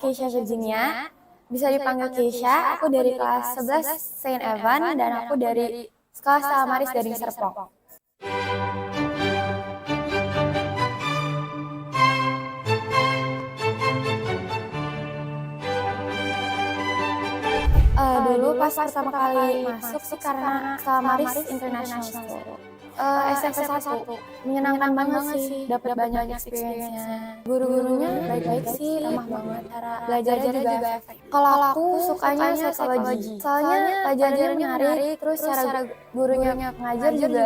Keisha Virginia. Bisa dipanggil Keisha, aku dari kelas 11 Saint Evan dan aku dari sekolah Stella Maris dari Serpong. Dulu pas pertama kali masuk sih karena Stella Maris International School. SMP 1 menyenangkan banget sih, dapat banyak experience-nya. Guru-gurunya baik-baik sih, ramah banget, cara belajarnya juga efektif. Kalau aku sukanya psikologi, soalnya pelajarannya menarik, terus cara gurunya ngajar juga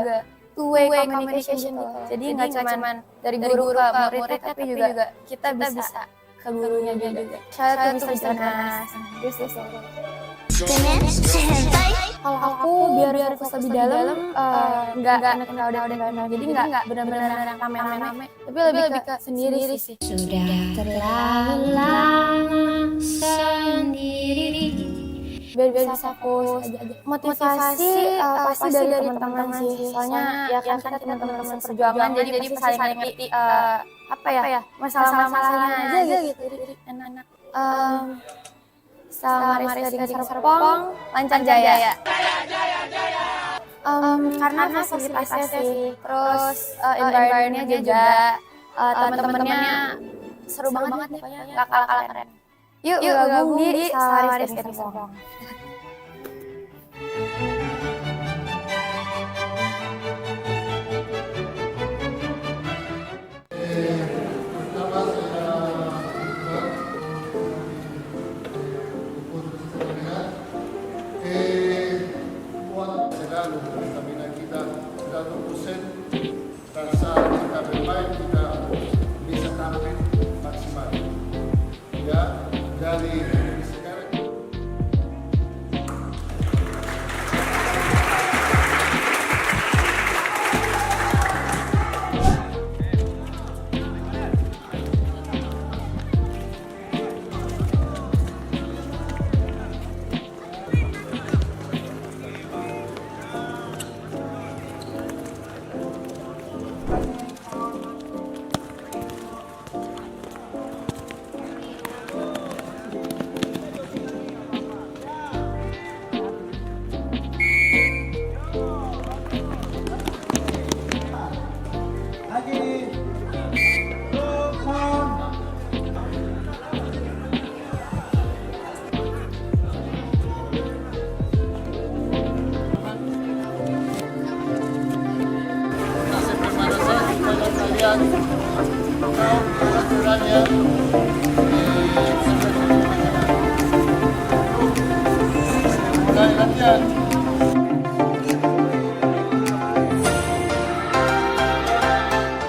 two-way communication gitu. Jadi nggak cuma dari guru ke murid, tapi juga kita bisa ke gurunya juga. Saya tuh bisa Jonas, kalau aku biar fokus lebih dalam, nggak udah, jadi nggak benar-benar rame-rame, tapi lebih ke sendiri sih. Sudah terlalu lama sendiri. Biar bisa fokus aja. Motivasi pasti dari teman-teman sih, soalnya ya kan kita teman-teman perjuangan, jadi saling ngerti apa ya masalah-masalahnya aja gitu, jadi enak-enak. Stella Maris dari Serpong, lancar jaya. Karena fasilitasnya sih, terus environment-nya juga, teman-temannya seru banget nih, pokoknya nggak kalah keren. Yuk gabung di Stella Maris dari Serpong.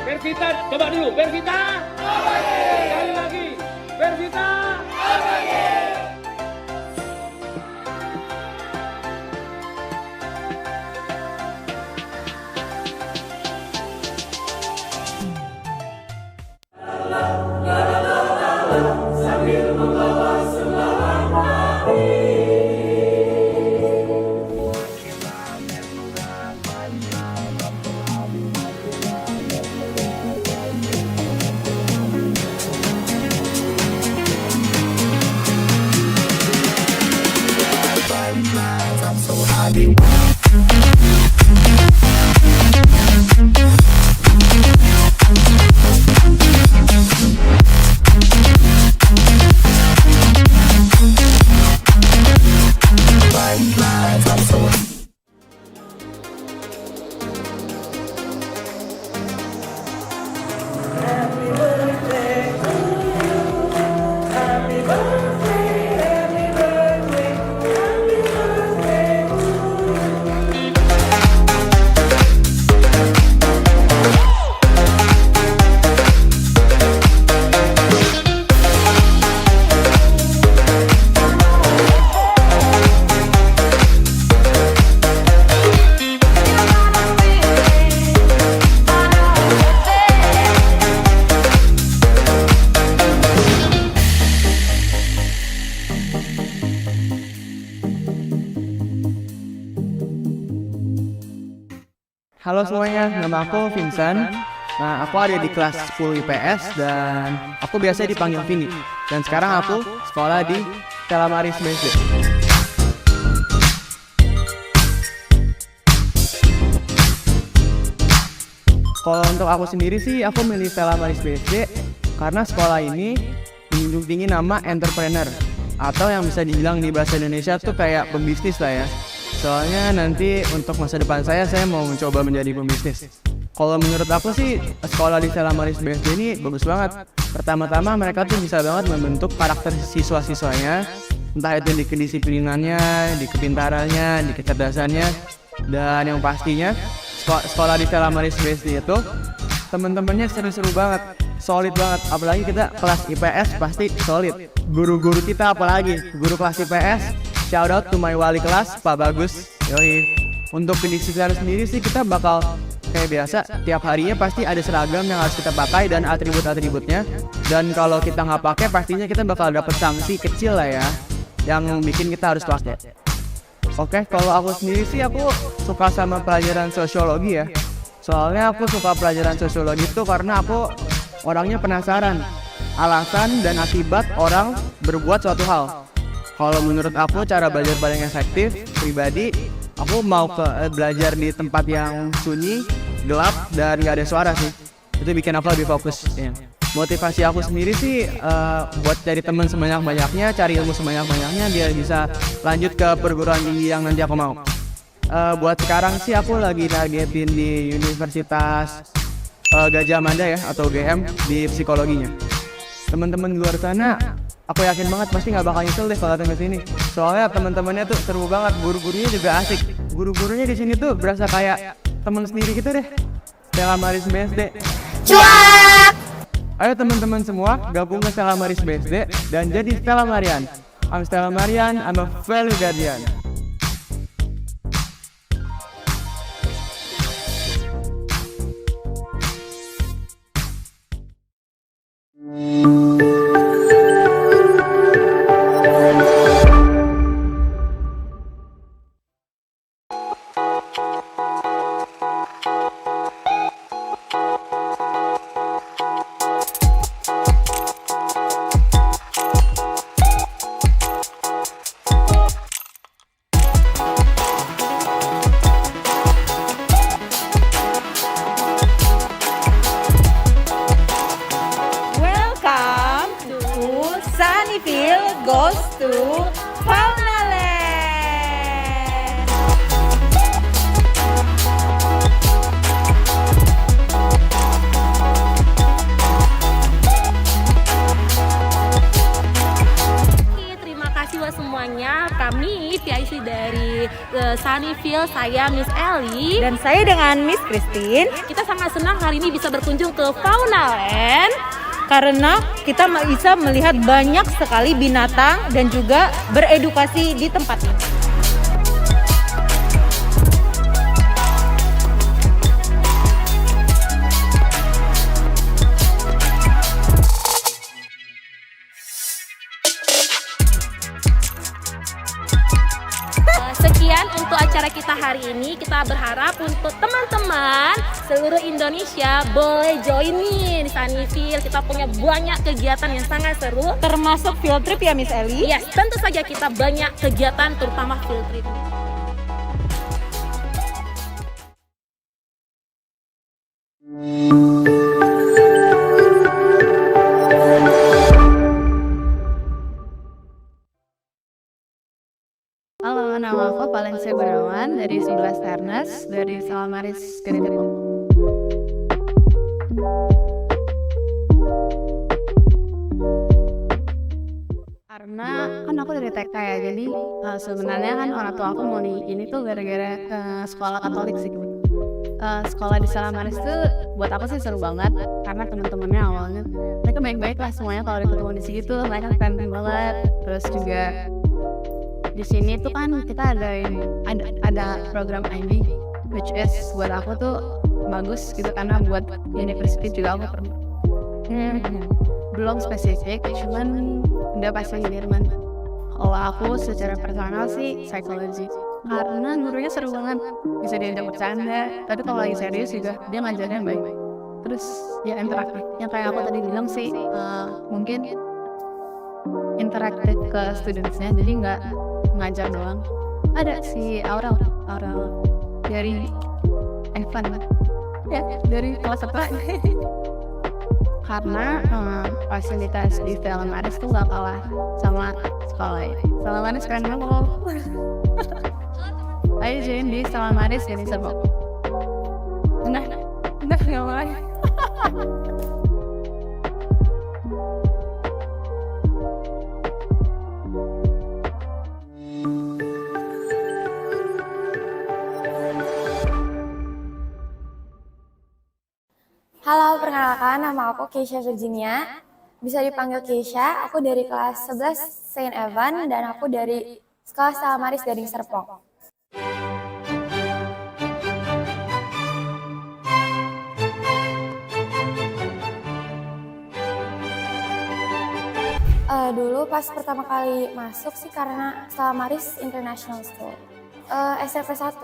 Persita, coba dulu, Persita. Sekali lagi, Persita. Halo semuanya, nama aku Vincent. Nah, aku ada di kelas 10 IPS dan aku biasa dipanggil Vini. Dan sekarang aku sekolah di Stella Maris BSD. Kalau untuk aku sendiri sih, aku milih Stella Maris BSD karena sekolah ini menjunjung tinggi nama entrepreneur, atau yang bisa dibilang di bahasa Indonesia tuh kayak pembisnis lah ya. Soalnya nanti untuk masa depan saya mau mencoba menjadi pembisnis. Kalau menurut aku sih, sekolah di Stella Maris BSD ini bagus banget. Pertama-tama mereka tuh bisa banget membentuk karakter siswa-siswanya, entah itu di kedisiplinannya, di kepintarannya, di kecerdasannya. Dan yang pastinya, sekolah di Stella Maris BSD itu teman-temannya seru-seru banget, solid banget. Apalagi kita kelas IPS pasti solid. Guru-guru kita apalagi, guru kelas IPS, shout out to my wali kelas, Pak Bagus. Yoi. Untuk pendisiplinan sendiri sih kita bakal kayak biasa, tiap harinya pasti ada seragam yang harus kita pakai dan atribut-atributnya. Dan kalau kita nggak pakai, pastinya kita bakal dapet sanksi kecil lah ya, yang bikin kita harus pakai. Oke, kalau aku sendiri sih aku suka sama pelajaran sosiologi ya. Soalnya aku suka pelajaran sosiologi itu karena aku orangnya penasaran alasan dan akibat orang berbuat suatu hal. Kalau menurut aku cara belajar paling efektif pribadi, aku mau belajar di tempat yang sunyi, gelap, dan gak ada suara sih. Itu bikin aku lebih fokus ya. Motivasi aku sendiri sih buat cari teman sebanyak-banyaknya, cari ilmu sebanyak-banyaknya biar bisa lanjut ke perguruan tinggi yang nanti aku mau. Buat sekarang sih aku lagi targetin di Universitas Gadjah Mada ya, atau UGM, di psikologinya. Teman-teman di luar sana, aku yakin banget pasti nggak bakal nyesel deh kalau datang ke sini. Soalnya teman-temannya tuh seru banget, guru-gurunya juga asik. Guru-gurunya di sini tuh berasa kayak teman sendiri gitu deh. Stella Maris BSD. Cuak! Ayo teman-teman semua gabung ke Stella Maris BSD dan jadi Stella Marian. I'm Stella Marian, I'm a value guardian. Welcome to Sunnyville goes to Faunaland. Terima kasih buat semuanya. Kami PIC dari Sunnyville, saya Miss Ellie. Dan saya dengan Miss Christine, Kita sangat senang hari ini bisa berkunjung ke Faunaland. karena kita bisa melihat banyak sekali binatang dan juga beredukasi di tempat ini. Sekian untuk acara kita hari ini. Kita berharap untuk teman-teman seluruh Indonesia boleh join nih di Sunnyville. Kita punya banyak kegiatan yang sangat seru. Termasuk field trip ya Miss Ellie? Yes, tentu saja kita banyak kegiatan terutama field trip. Halo, nama aku Valencia Gunawan dari 11 Ternas dari Stella Maris BSD. Karena kan aku dari TK ya, jadi sebenarnya kan orang tua aku mau nih ini tuh gara-gara sekolah Katolik sih. Sekolah di Stella Maris tuh buat aku sih seru banget karena teman-temannya awalnya mereka baik-baik lah semuanya. Kalau ketemu di situ mereka friendly banget. Terus juga di sini tuh kan kita ada program IB, which is buat aku tuh bagus gitu karena buat university juga aku perlu. Belum spesifik, cuman udah pasti Jerman. Kalau aku secara personal sih psikologi, karena gurunya seru banget, bisa diajak bercanda. Tapi kalau lagi serius juga dia ngajarnya baik. Terus ya interaktif. Yang kayak aku tadi bilang sih, mungkin interaktif ke studentsnya, jadi nggak ngajar doang. Ada si Aurel dari Evan ya, dari kelas 1 karena fasilitas di Stella Maris tuh gak kalah sama sekolah ya. Stella Maris keren banget. Ayo join di Stella Maris jadi Serpong. Nah nggak mulai. Halo, perkenalkan nama aku Keisha Virginia. Bisa dipanggil Keisha, aku dari kelas 11 Saint Evan dan aku dari Sekolah Stella Maris Gading Serpong. Dulu pas pertama kali masuk sih karena Stella Maris International School. SMP 1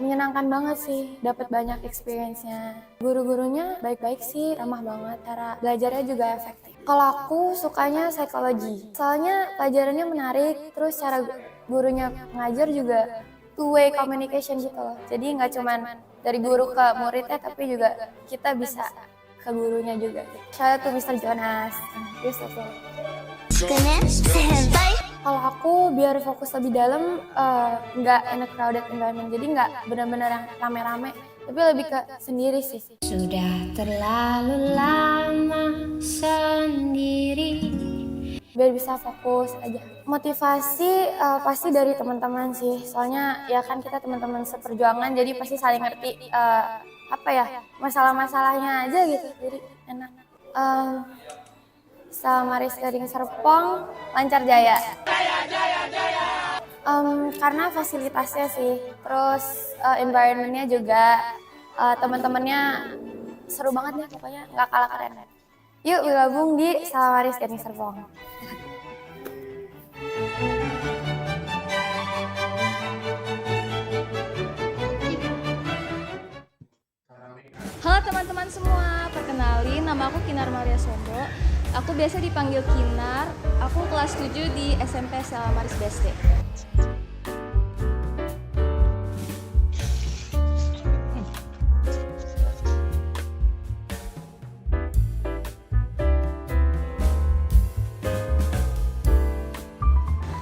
menyenangkan banget sih, dapat banyak experience-nya. Guru-gurunya baik-baik sih, ramah banget, cara belajarnya juga efektif. Kalau aku sukanya psikologi, soalnya pelajarannya menarik, terus cara gurunya ngajar juga two-way communication gitu loh. Jadi nggak cuman dari guru ke muridnya, tapi juga kita bisa ke gurunya juga. Shout out to Mr. Jonas. Kalau aku biar fokus lebih dalam, nggak in a crowded environment, jadi nggak benar-benar yang rame-rame, tapi lebih ke sendiri sih. Sudah terlalu lama sendiri. Biar bisa fokus aja. Motivasi pasti dari teman-teman sih, soalnya ya kan kita teman-teman seperjuangan, jadi pasti saling ngerti masalah-masalahnya aja gitu, jadi enak. Stella Maris Gading Serpong, lancar jaya. Karena fasilitasnya sih, terus environment-nya juga, teman-temannya seru banget nih, pokoknya nggak kalah keren. Yuk gabung di Stella Maris Gading Serpong. Halo teman-teman semua, perkenalin nama aku Kinar Maria Sombro. Aku biasa dipanggil Kinar, aku kelas 7 di SMP Stella Maris BSD.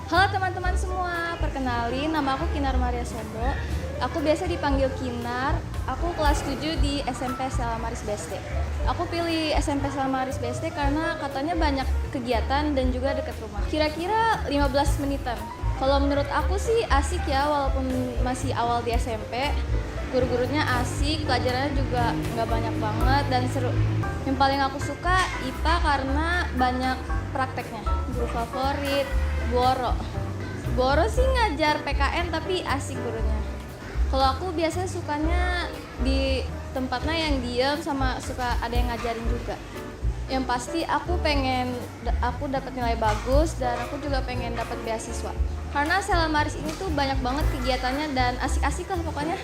Halo teman-teman semua, perkenalin nama aku Kinar Maria Sombro. Aku biasa dipanggil Kinar, aku kelas 7 di SMP Stella Maris BSD. Aku pilih SMP Stella Maris BSD karena katanya banyak kegiatan dan juga dekat rumah. Kira-kira 15 menitan. Kalau menurut aku sih asik ya, walaupun masih awal di SMP. Guru-gurunya asik, pelajarannya juga nggak banyak banget dan seru. Yang paling aku suka IPA karena banyak prakteknya. Guru favorit, Boro sih ngajar PKN tapi asik gurunya. Kalau aku biasanya sukanya di tempatnya yang diam sama suka ada yang ngajarin juga. Yang pasti aku dapat nilai bagus dan aku juga pengen dapat beasiswa. Karena Stella Maris ini tuh banyak banget kegiatannya dan asik-asik lah pokoknya.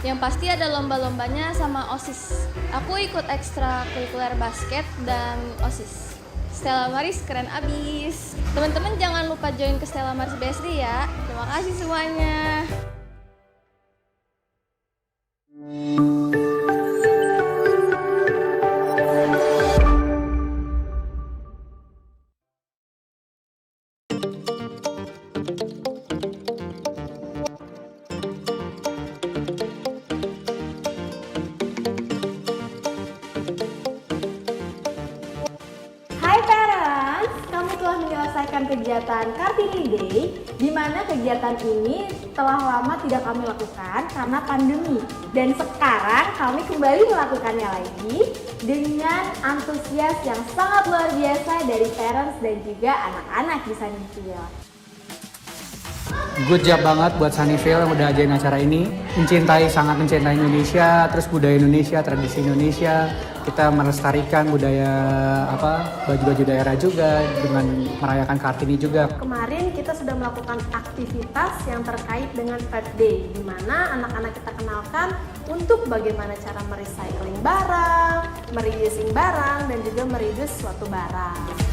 Yang pasti ada lomba-lombanya sama OSIS. Aku ikut ekstrakurikuler basket dan OSIS. Stella Maris keren abis. Teman-teman jangan lupa join ke Stella Maris BSD ya. Terima kasih semuanya. Hai parents, kamu telah menyelesaikan kegiatan Kartini Day, di mana kegiatan ini telah lama tidak kami lakukan karena pandemi. Dan sekarang kami kembali melakukannya lagi dengan antusias yang sangat luar biasa dari parents dan juga anak-anak di Sunnyville. good job banget buat Sunnyvale yang udah ajain acara ini. Sangat mencintai Indonesia, terus budaya Indonesia, tradisi Indonesia. Kita melestarikan budaya baju-baju daerah juga dengan merayakan Kartini juga. Kemarin kita sudah melakukan aktivitas yang terkait dengan Pet Day, di mana anak-anak kita kenalkan untuk bagaimana cara merecycling barang, mereusing barang, dan juga mereduce suatu barang.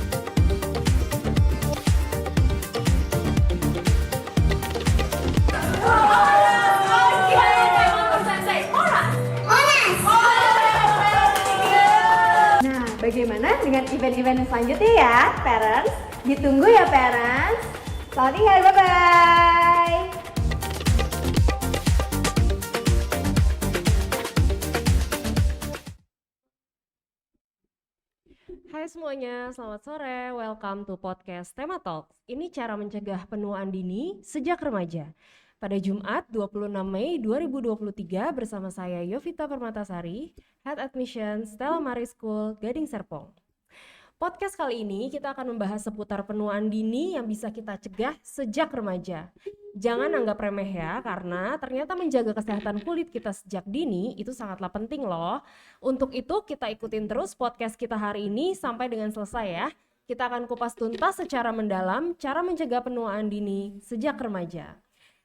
Nah, bagaimana dengan event-event yang selanjutnya ya, parents? Ditunggu ya, parents. Selamat tinggal, bye-bye. Hai semuanya, selamat sore. Welcome to podcast Tema Talks. Ini cara mencegah penuaan dini sejak remaja. Pada Jumat 26 Mei 2023 bersama saya Yovita Permatasari, Head Admission Stella Maris School, Gading Serpong. Podcast kali ini kita akan membahas seputar penuaan dini yang bisa kita cegah sejak remaja. Jangan anggap remeh ya, karena ternyata menjaga kesehatan kulit kita sejak dini itu sangatlah penting loh. Untuk itu kita ikutin terus podcast kita hari ini sampai dengan selesai ya. Kita akan kupas tuntas secara mendalam cara mencegah penuaan dini sejak remaja.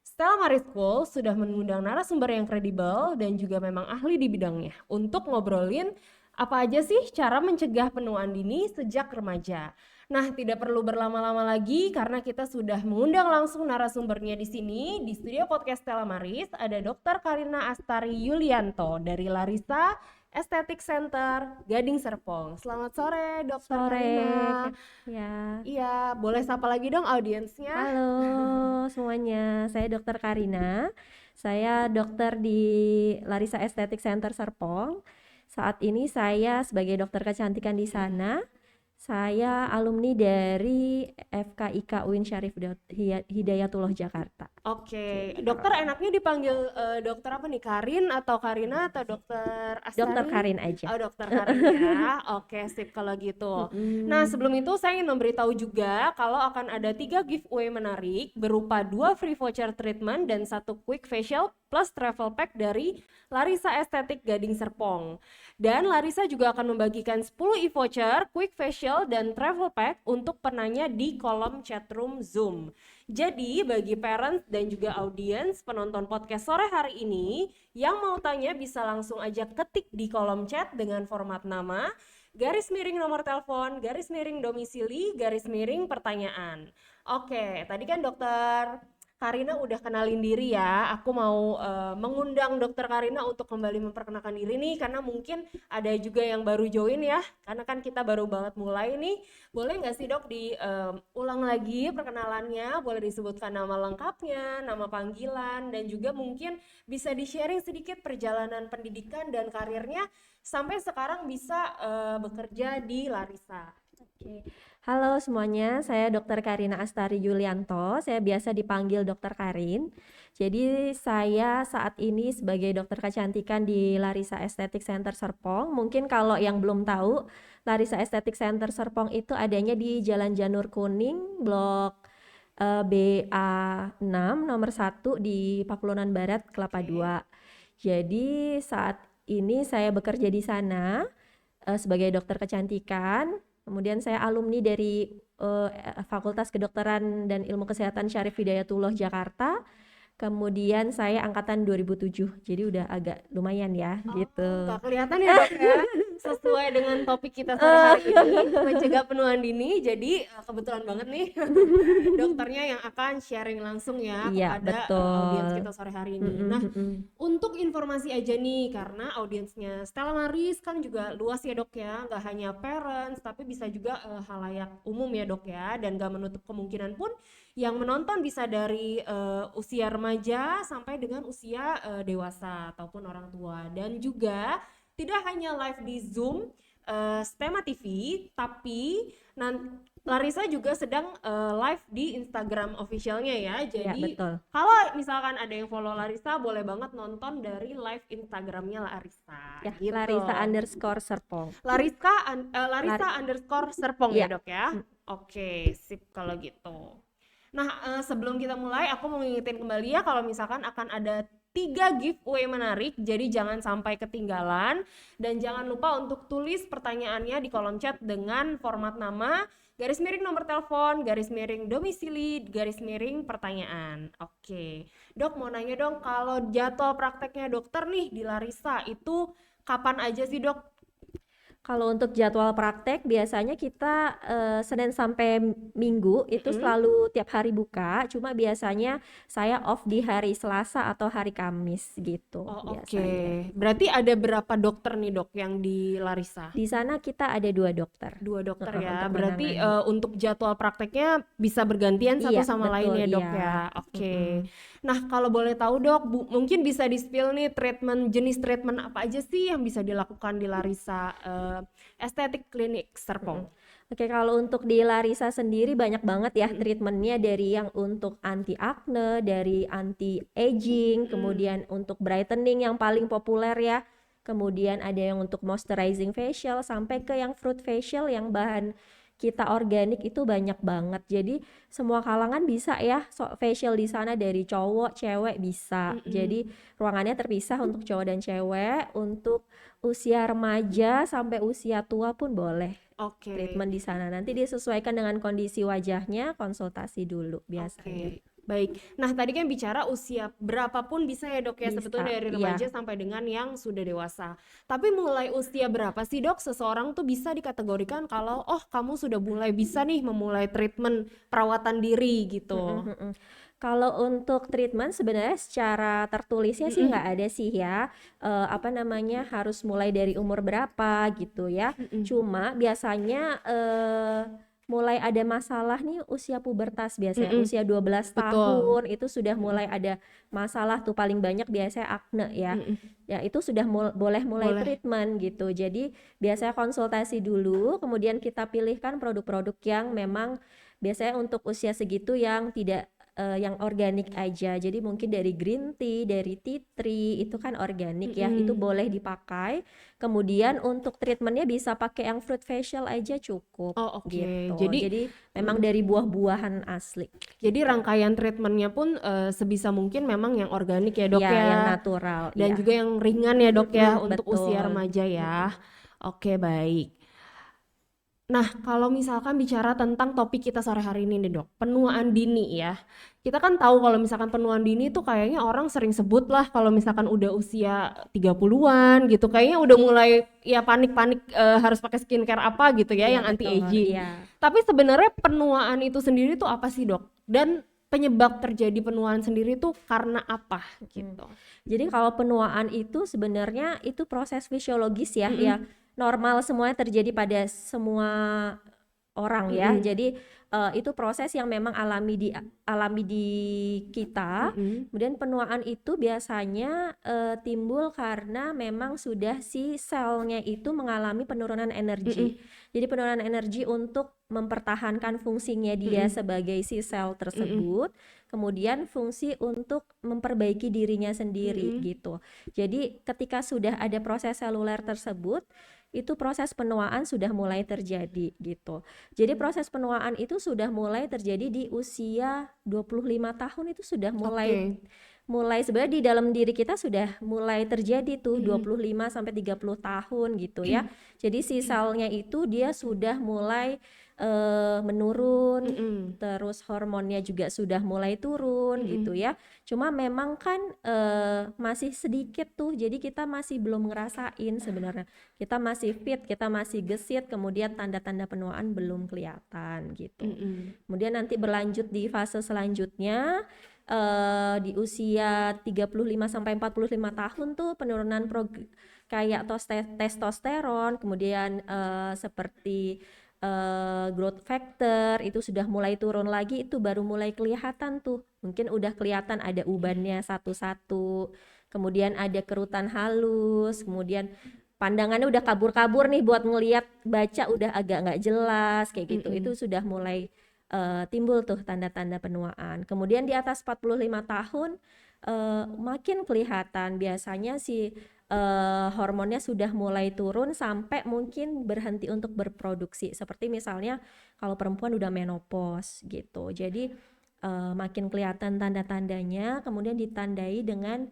Stella Maris School sudah mengundang narasumber yang kredibel dan juga memang ahli di bidangnya untuk ngobrolin apa aja sih cara mencegah penuaan dini sejak remaja. Nah, tidak perlu berlama-lama lagi karena kita sudah mengundang langsung narasumbernya di sini. Di studio podcast Stella Maris ada Dr. Karina Astari Yulianto dari Larissa Aesthetic Center, Gading Serpong. Selamat sore, Dr. Karina. Ya. Iya, boleh sapa lagi dong audiensnya. Halo semuanya, saya Dr. Karina. Saya dokter di Larissa Aesthetic Center Serpong. Saat ini saya sebagai dokter kecantikan di sana. Saya alumni dari FKIK UIN Syarif Hidayatullah Jakarta. Oke, dokter enaknya dipanggil dokter apa nih? Karin atau Karina atau dokter Astari? Dokter Karin aja. Oh, dokter Karin ya. Oke, sip kalau gitu. Nah, sebelum itu saya ingin memberitahu juga kalau akan ada 3 giveaway menarik berupa 2 free voucher treatment dan 1 quick facial plus travel pack dari Larissa Aesthetic Gading Serpong. Dan Larissa juga akan membagikan 10 e-voucher, quick facial, dan travel pack untuk penanya di kolom chatroom Zoom. Jadi bagi parents dan juga audiens penonton podcast sore hari ini yang mau tanya bisa langsung aja ketik di kolom chat dengan format nama, garis miring nomor telepon, garis miring domisili, garis miring pertanyaan. Oke, tadi kan dokter Karina udah kenalin diri ya. Aku mau mengundang dokter Karina untuk kembali memperkenalkan diri nih, karena mungkin ada juga yang baru join ya, karena kan kita baru banget mulai nih. Boleh nggak sih dok diulang lagi perkenalannya, boleh disebutkan nama lengkapnya, nama panggilan, dan juga mungkin bisa di-sharing sedikit perjalanan pendidikan dan karirnya sampai sekarang bisa bekerja di Larissa. Oke. Halo semuanya, saya Dr. Karina Astari Yulianto. Saya biasa dipanggil Dr. Karin. Jadi saya saat ini sebagai dokter kecantikan di Larissa Aesthetic Center Serpong. Mungkin kalau yang belum tahu, Larissa Aesthetic Center Serpong itu adanya di Jalan Janur Kuning, Blok BA6 nomor 1 di Pakulonan Barat, Kelapa II. Jadi saat ini saya bekerja di sana sebagai dokter kecantikan. Kemudian saya alumni dari Fakultas Kedokteran dan Ilmu Kesehatan Syarif Hidayatullah Jakarta. Kemudian saya angkatan 2007, jadi udah agak lumayan ya gitu. Gak kelihatan ya dok ya, sesuai dengan topik kita sore hari ini, mencegah penuaan dini. Jadi kebetulan banget nih dokternya yang akan sharing langsung ya kepada audiens kita sore hari ini. Nah, untuk informasi aja nih, karena audiensnya Stella Maris kan juga luas ya dok ya, gak hanya parents tapi bisa juga halayak umum ya dok ya, dan gak menutup kemungkinan pun yang menonton bisa dari usia remaja sampai dengan usia dewasa ataupun orang tua. Dan juga tidak hanya live di Zoom Stema TV, tapi Larissa juga sedang live di Instagram officialnya ya. Jadi kalau misalkan ada yang follow Larissa, boleh banget nonton dari live Instagramnya Larissa. Ya, gitu. Larissa_Serpong. Larissa_Serpong ya dok ya. Oke, sip kalau gitu. Nah, sebelum kita mulai, aku mau ngingetin kembali ya kalau misalkan akan ada 3 giveaway menarik, jadi jangan sampai ketinggalan dan jangan lupa untuk tulis pertanyaannya di kolom chat dengan format nama, garis miring nomor telepon, garis miring domisili, garis miring pertanyaan. Oke, Dok mau nanya dong, kalau jadwal prakteknya dokter nih di Larisa itu kapan aja sih Dok? Kalau untuk jadwal praktek biasanya kita Senin sampai Minggu itu selalu tiap hari buka, cuma biasanya saya off di hari Selasa atau hari Kamis gitu Oh, biasanya. berarti ada berapa dokter nih Dok yang di Larisa? Di sana kita ada 2 dokter. 2 dokter Heeh, ya, untuk berarti menangani. untuk jadwal prakteknya bisa bergantian satu Iya, sama lain betul, ya Dok iya. ya. Nah kalau boleh tahu Dok, mungkin bisa di-spill nih jenis treatment apa aja sih yang bisa dilakukan di Larisa Estetik Klinik Serpong? Oke, kalau untuk di Larisa sendiri banyak banget ya treatmentnya, dari yang untuk anti acne, dari anti aging, kemudian untuk brightening yang paling populer ya. Kemudian ada yang untuk moisturizing facial sampai ke yang fruit facial yang bahan kita organik itu banyak banget. Jadi semua kalangan bisa ya facial di sana, dari cowok, cewek bisa. Jadi ruangannya terpisah untuk cowok dan cewek, untuk usia remaja sampai usia tua pun boleh treatment di sana. Nanti disesuaikan dengan kondisi wajahnya, konsultasi dulu biasanya. Baik. Nah, tadi kan bicara usia berapapun bisa ya Dok ya, Bisa, sebetulnya dari iya. remaja sampai dengan yang sudah dewasa. Tapi mulai usia berapa sih Dok seseorang tuh bisa dikategorikan kalau kamu sudah mulai bisa nih memulai treatment perawatan diri gitu? Kalau untuk treatment sebenarnya secara tertulisnya sih nggak ada sih ya, apa namanya, harus mulai dari umur berapa gitu ya. Cuma biasanya mulai ada masalah nih usia pubertas biasanya, usia 12 tahun itu sudah mulai ada masalah tuh, paling banyak biasanya acne ya. Ya itu sudah boleh mulai treatment gitu. Jadi biasanya konsultasi dulu, kemudian kita pilihkan produk-produk yang memang biasanya untuk usia segitu yang tidak yang organik aja. Jadi mungkin dari green tea, dari tea tree itu kan organik ya, itu boleh dipakai. Kemudian untuk treatmentnya bisa pakai yang fruit facial aja cukup gitu. Jadi memang dari buah-buahan asli. Jadi rangkaian treatmentnya pun sebisa mungkin memang yang organik ya Dok Ya, ya, yang natural. dan ya. juga yang ringan ya Dok ya untuk usia betul. remaja ya. Oke, baik. Nah, kalau misalkan bicara tentang topik kita sore hari ini nih Dok, penuaan dini ya. Kita kan tahu kalau misalkan penuaan dini tuh kayaknya orang sering sebut lah kalau misalkan udah usia 30-an gitu, kayaknya udah mulai ya panik-panik harus pakai skincare apa gitu ya, Iya, yang anti betul, aging. iya. Tapi sebenarnya penuaan itu sendiri tuh apa sih Dok? Dan penyebab terjadi penuaan sendiri tuh karena apa gitu? Jadi kalau penuaan itu sebenarnya itu proses fisiologis ya, ya normal semuanya terjadi pada semua orang ya. Jadi itu proses yang memang alami di kita. Kemudian penuaan itu biasanya timbul karena memang sudah si selnya itu mengalami penurunan energi. Jadi penurunan energi untuk mempertahankan fungsinya dia sebagai si sel tersebut, kemudian fungsi untuk memperbaiki dirinya sendiri gitu. Jadi ketika sudah ada proses seluler tersebut, itu proses penuaan sudah mulai terjadi gitu. Jadi proses penuaan itu sudah mulai terjadi di usia 25 tahun, itu sudah mulai sebenarnya di dalam diri kita sudah mulai terjadi tuh 25 sampai 30 tahun gitu ya. Jadi si selnya itu dia sudah mulai menurun, terus hormonnya juga sudah mulai turun gitu ya. Cuma memang kan masih sedikit tuh, jadi kita masih belum ngerasain sebenarnya. Kita masih fit, kita masih gesit, kemudian tanda-tanda penuaan belum kelihatan gitu. Kemudian nanti berlanjut di fase selanjutnya, di usia 35 sampai 45 tahun tuh penurunan kayak testosteron, kemudian seperti growth factor itu sudah mulai turun lagi, itu baru mulai kelihatan tuh. Mungkin udah kelihatan ada ubannya satu-satu, kemudian ada kerutan halus, kemudian pandangannya udah kabur-kabur nih buat ngelihat baca udah agak nggak jelas kayak gitu. Itu sudah mulai timbul tuh tanda-tanda penuaan. Kemudian di atas 45 tahun makin kelihatan, biasanya si hormonnya sudah mulai turun sampai mungkin berhenti untuk berproduksi. Seperti misalnya kalau perempuan udah menopause gitu. Jadi makin kelihatan tanda-tandanya, kemudian ditandai dengan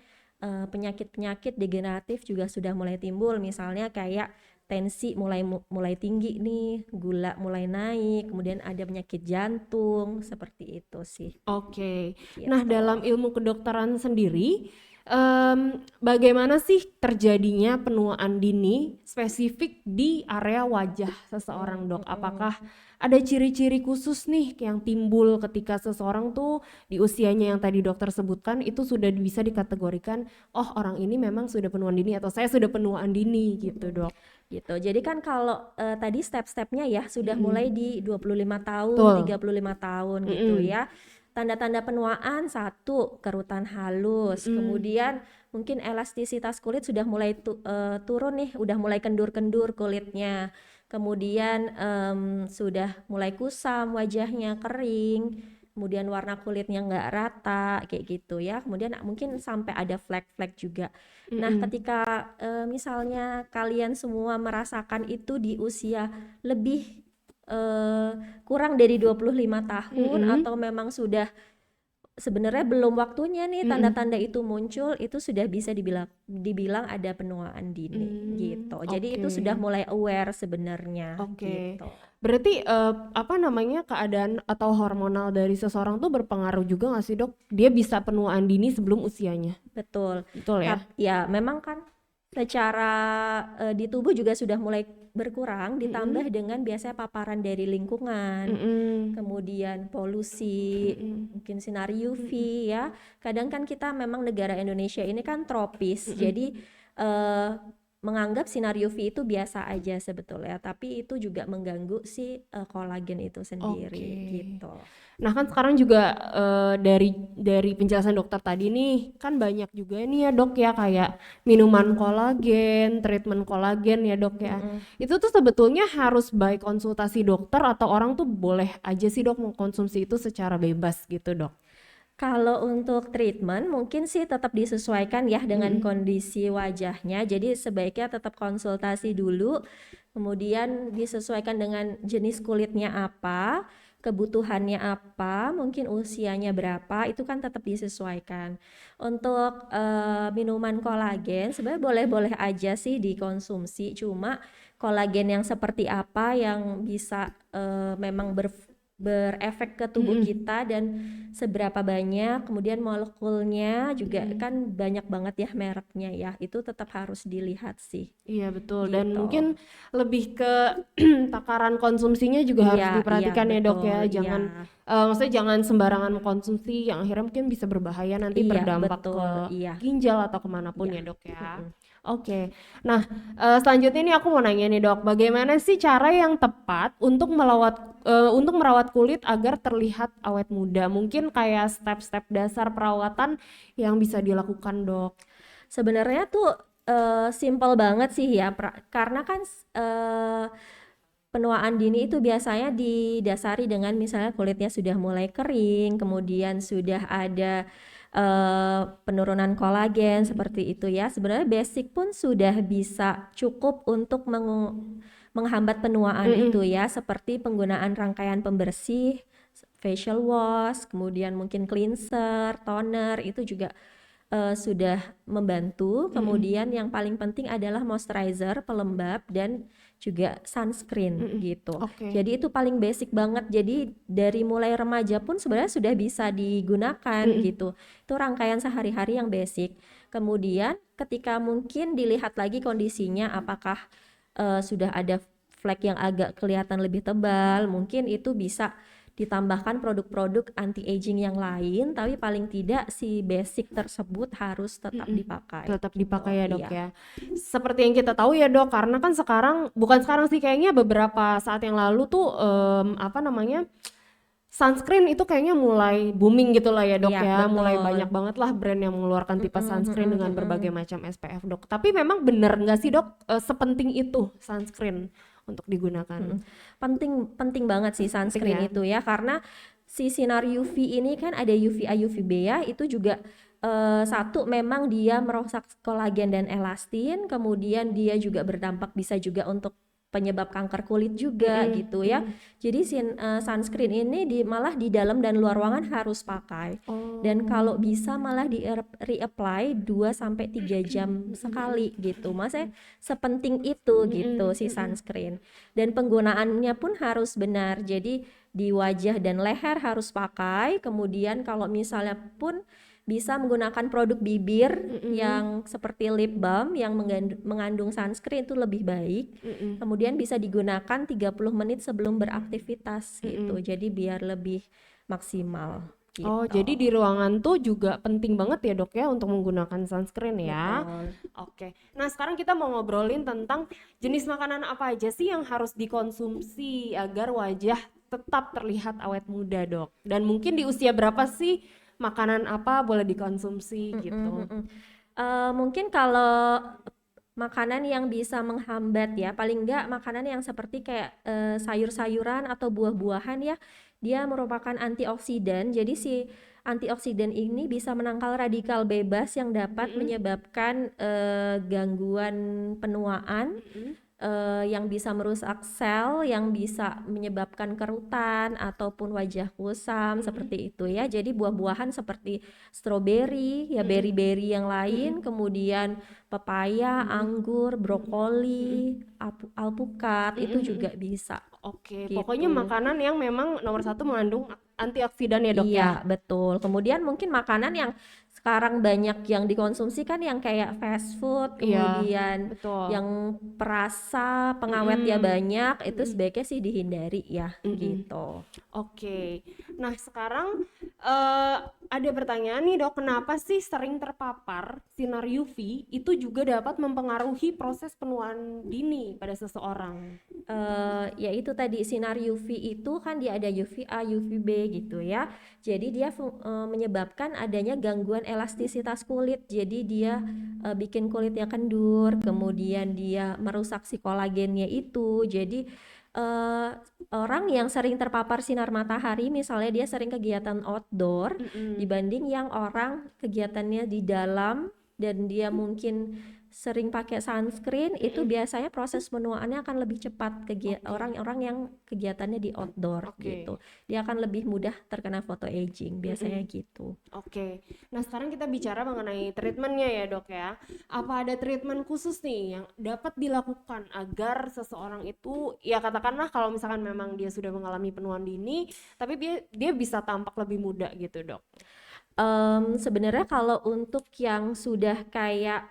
penyakit-penyakit degeneratif juga sudah mulai timbul, misalnya kayak tensi mulai tinggi nih, gula mulai naik, kemudian ada penyakit jantung, seperti itu sih. Oke. Gitu. Nah, dalam ilmu kedokteran sendiri, bagaimana sih terjadinya penuaan dini spesifik di area wajah seseorang, Dok? Apakah ada ciri-ciri khusus nih yang timbul ketika seseorang tuh di usianya yang tadi dokter sebutkan itu sudah bisa dikategorikan, oh orang ini memang sudah penuaan dini atau saya sudah penuaan dini gitu, Dok? Gitu. Jadi kan kalau tadi step-stepnya ya sudah mulai di 25 tahun, Betul. 35 tahun gitu ya. Tanda-tanda penuaan, 1, kerutan halus, kemudian mungkin elastisitas kulit sudah mulai turun nih, udah mulai kendur-kendur kulitnya. Kemudian sudah mulai kusam, wajahnya kering, kemudian warna kulitnya nggak rata kayak gitu ya. Kemudian mungkin sampai ada flek-flek juga. Nah, ketika misalnya kalian semua merasakan itu di usia lebih kurang dari 25 tahun atau memang sudah sebenarnya belum waktunya nih tanda-tanda itu muncul, itu sudah bisa dibilang ada penuaan dini gitu. Jadi itu sudah mulai aware sebenarnya gitu. Berarti apa namanya, keadaan atau hormonal dari seseorang tuh berpengaruh juga nggak sih, Dok? Dia bisa penuaan dini sebelum usianya. Betul. Betul ya? Ya, memang kan secara di tubuh juga sudah mulai berkurang, ditambah dengan biasanya paparan dari lingkungan, kemudian polusi, mungkin sinar UV ya. Kadang kan kita memang negara Indonesia ini kan tropis, jadi menganggap sinar UV itu biasa aja sebetulnya, tapi itu juga mengganggu si kolagen itu sendiri gitu. Nah kan sekarang juga dari penjelasan dokter tadi nih kan banyak juga nih ya, Dok ya, kayak minuman kolagen, treatment kolagen ya, Dok ya. Itu tuh sebetulnya harus by konsultasi dokter atau orang tuh boleh aja sih, Dok, mengkonsumsi itu secara bebas gitu, Dok? Kalau untuk treatment mungkin sih tetap disesuaikan ya dengan kondisi wajahnya. Jadi sebaiknya tetap konsultasi dulu, kemudian disesuaikan dengan jenis kulitnya apa, kebutuhannya apa, mungkin usianya berapa, itu kan tetap disesuaikan. Untuk minuman kolagen sebenarnya boleh-boleh aja sih dikonsumsi, cuma kolagen yang seperti apa yang bisa memang berefek ke tubuh kita dan seberapa banyak, kemudian molekulnya juga kan banyak banget ya mereknya ya, itu tetap harus dilihat sih. Iya betul, Gitu. dan mungkin lebih ke takaran konsumsinya juga harus Iya, diperhatikan ya, Dok ya, betul, jangan iya. maksudnya jangan sembarangan mengkonsumsi yang akhirnya mungkin bisa berbahaya, nanti Iya, berdampak betul, ke iya. ginjal atau kemanapun Iya. ya, Dok ya. Oke, nah selanjutnya nih aku mau nanya nih, Dok, bagaimana sih cara yang tepat untuk merawat kulit agar terlihat awet muda? Mungkin kayak step-step dasar perawatan yang bisa dilakukan, Dok. Sebenarnya tuh simple banget sih ya, karena kan penuaan dini itu biasanya didasari dengan misalnya kulitnya sudah mulai kering, kemudian sudah ada penurunan kolagen seperti itu ya. Sebenarnya basic pun sudah bisa cukup untuk menghambat penuaan itu ya, seperti penggunaan rangkaian pembersih, facial wash, kemudian mungkin cleanser, toner, itu juga sudah membantu. Kemudian yang paling penting adalah moisturizer, pelembab, dan juga sunscreen gitu. Jadi itu paling basic banget. Jadi dari mulai remaja pun sebenarnya sudah bisa digunakan gitu. Itu rangkaian sehari-hari yang basic. Kemudian ketika mungkin dilihat lagi kondisinya, apakah sudah ada flek yang agak kelihatan lebih tebal, mungkin itu bisa ditambahkan produk-produk anti-aging yang lain, tapi paling tidak si basic tersebut harus tetap dipakai. Tetap dipakai ya, Dok Iya. ya. Seperti yang kita tahu ya, Dok, karena kan bukan sekarang sih, kayaknya beberapa saat yang lalu tuh sunscreen itu kayaknya mulai booming gitu lah ya, Dok Iya, ya. betul. Mulai banyak banget lah brand yang mengeluarkan tipe sunscreen dengan berbagai macam SPF, Dok. Tapi memang bener nggak sih, Dok, sepenting itu sunscreen untuk digunakan? Penting banget sih sunscreen ya. itu ya, karena si sinar UV ini kan ada UVA, UVB ya, itu juga satu memang dia merusak kolagen dan elastin, kemudian dia juga berdampak bisa juga untuk penyebab kanker kulit juga gitu ya. Jadi sunscreen ini malah di dalam dan luar ruangan harus pakai. Dan kalau bisa malah di reapply 2 sampai 3 jam sekali gitu. Maksudnya sepenting itu gitu si sunscreen. Dan penggunaannya pun harus benar. Jadi di wajah dan leher harus pakai. Kemudian kalau misalnya pun bisa menggunakan produk bibir yang seperti lip balm yang mengandung sunscreen itu lebih baik. Kemudian bisa digunakan 30 menit sebelum beraktivitas gitu. Jadi biar lebih maksimal gitu. Oh, jadi di ruangan tuh juga penting banget ya dok ya untuk menggunakan sunscreen ya. Betul. Oke. Nah sekarang kita mau ngobrolin tentang jenis makanan apa aja sih yang harus dikonsumsi agar wajah tetap terlihat awet muda dok. Dan mungkin di usia berapa sih makanan apa boleh dikonsumsi gitu? Mungkin kalau makanan yang bisa menghambat ya, paling enggak makanan yang seperti kayak sayur-sayuran atau buah-buahan ya, dia merupakan antioksidan. Jadi si antioksidan ini bisa menangkal radikal bebas yang dapat menyebabkan gangguan penuaan, yang bisa merusak sel, yang bisa menyebabkan kerutan ataupun wajah kusam seperti itu ya. Jadi buah-buahan seperti stroberi, ya berry-berry yang lain, kemudian pepaya, anggur, brokoli, alpukat itu juga bisa. Oke, Gitu. pokoknya makanan yang memang nomor 1 mengandung antioksidan ya dok Iya, ya? betul. Kemudian mungkin makanan yang sekarang banyak yang dikonsumsi kan yang kayak fast food, Iya, kemudian betul. yang perasa, pengawetnya banyak, itu sebaiknya sih dihindari ya, gitu. Oke, nah sekarang ada pertanyaan nih dok, kenapa sih sering terpapar sinar UV itu juga dapat mempengaruhi proses penuaan dini pada seseorang? Ya itu tadi sinar UV itu kan dia ada UVA, UVB gitu ya. Jadi dia menyebabkan adanya gangguan elastisitas kulit. Jadi dia bikin kulitnya kendur, kemudian dia merusak si kolagennya itu. Jadi orang yang sering terpapar sinar matahari, misalnya dia sering kegiatan outdoor dibanding yang orang kegiatannya di dalam dan dia mungkin sering pakai sunscreen, itu biasanya proses penuaannya akan lebih cepat. Orang-orang yang kegiatannya di outdoor gitu, dia akan lebih mudah terkena photo aging biasanya gitu. Oke, nah sekarang kita bicara mengenai treatmentnya ya dok ya. Apa ada treatment khusus nih yang dapat dilakukan agar seseorang itu, ya katakanlah kalau misalkan memang dia sudah mengalami penuaan dini, tapi dia bisa tampak lebih muda gitu dok? Sebenarnya kalau untuk yang sudah kayak,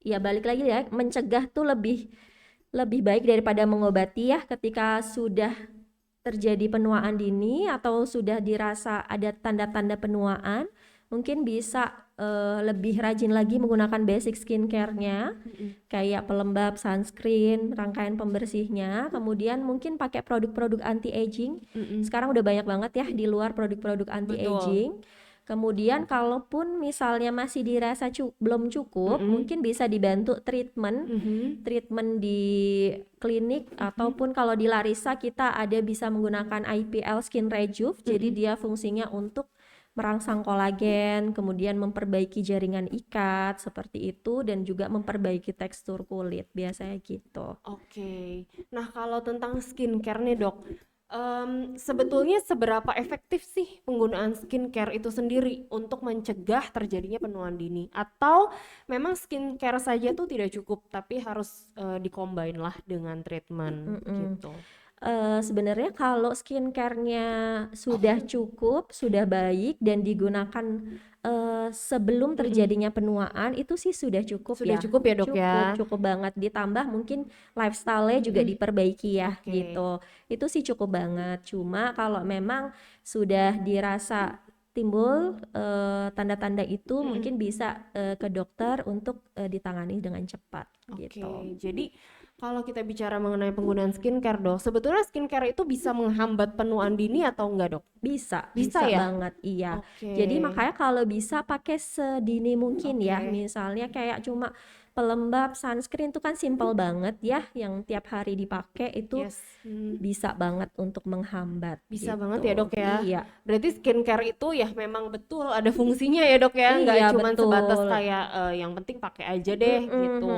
ya balik lagi ya, mencegah tuh lebih baik daripada mengobati ya. Ketika sudah terjadi penuaan dini atau sudah dirasa ada tanda-tanda penuaan, mungkin bisa lebih rajin lagi menggunakan basic skincare-nya, kayak pelembab, sunscreen, rangkaian pembersihnya, kemudian mungkin pakai produk-produk anti-aging. Sekarang udah banyak banget ya di luar produk-produk anti-aging. Kemudian kalaupun misalnya masih dirasa belum cukup, mungkin bisa dibantu treatment di klinik, ataupun kalau di Larisa kita ada bisa menggunakan IPL Skin Rejuve. Jadi dia fungsinya untuk merangsang kolagen, kemudian memperbaiki jaringan ikat seperti itu, dan juga memperbaiki tekstur kulit biasanya gitu. Oke, nah kalau tentang skincare nih dok, sebetulnya seberapa efektif sih penggunaan skincare itu sendiri untuk mencegah terjadinya penuaan dini? Atau memang skincare saja tuh tidak cukup, tapi harus dikombin lah dengan treatment gitu? Sebenarnya kalau skincare-nya sudah cukup, sudah baik dan digunakan sebelum terjadinya penuaan, itu sih sudah cukup ya. Sudah cukup ya dok ya? Cukup banget. Ditambah mungkin lifestyle-nya juga diperbaiki ya gitu. Itu sih cukup banget. Cuma kalau memang sudah dirasa timbul tanda-tanda itu, mungkin bisa ke dokter untuk ditangani dengan cepat gitu. Jadi kalau kita bicara mengenai penggunaan skincare dok, sebetulnya skincare itu bisa menghambat penuaan dini atau enggak dok? Bisa ya? banget, iya. Jadi makanya kalau bisa pakai sedini mungkin ya. Misalnya kayak cuma pelembab, sunscreen itu kan simple banget ya, yang tiap hari dipakai itu bisa banget untuk menghambat. Bisa gitu. banget ya dok ya? Iya. Berarti skincare itu ya memang betul ada fungsinya ya dok ya? Nggak Iya, cuma betul. sebatas kayak yang penting pakai aja deh gitu.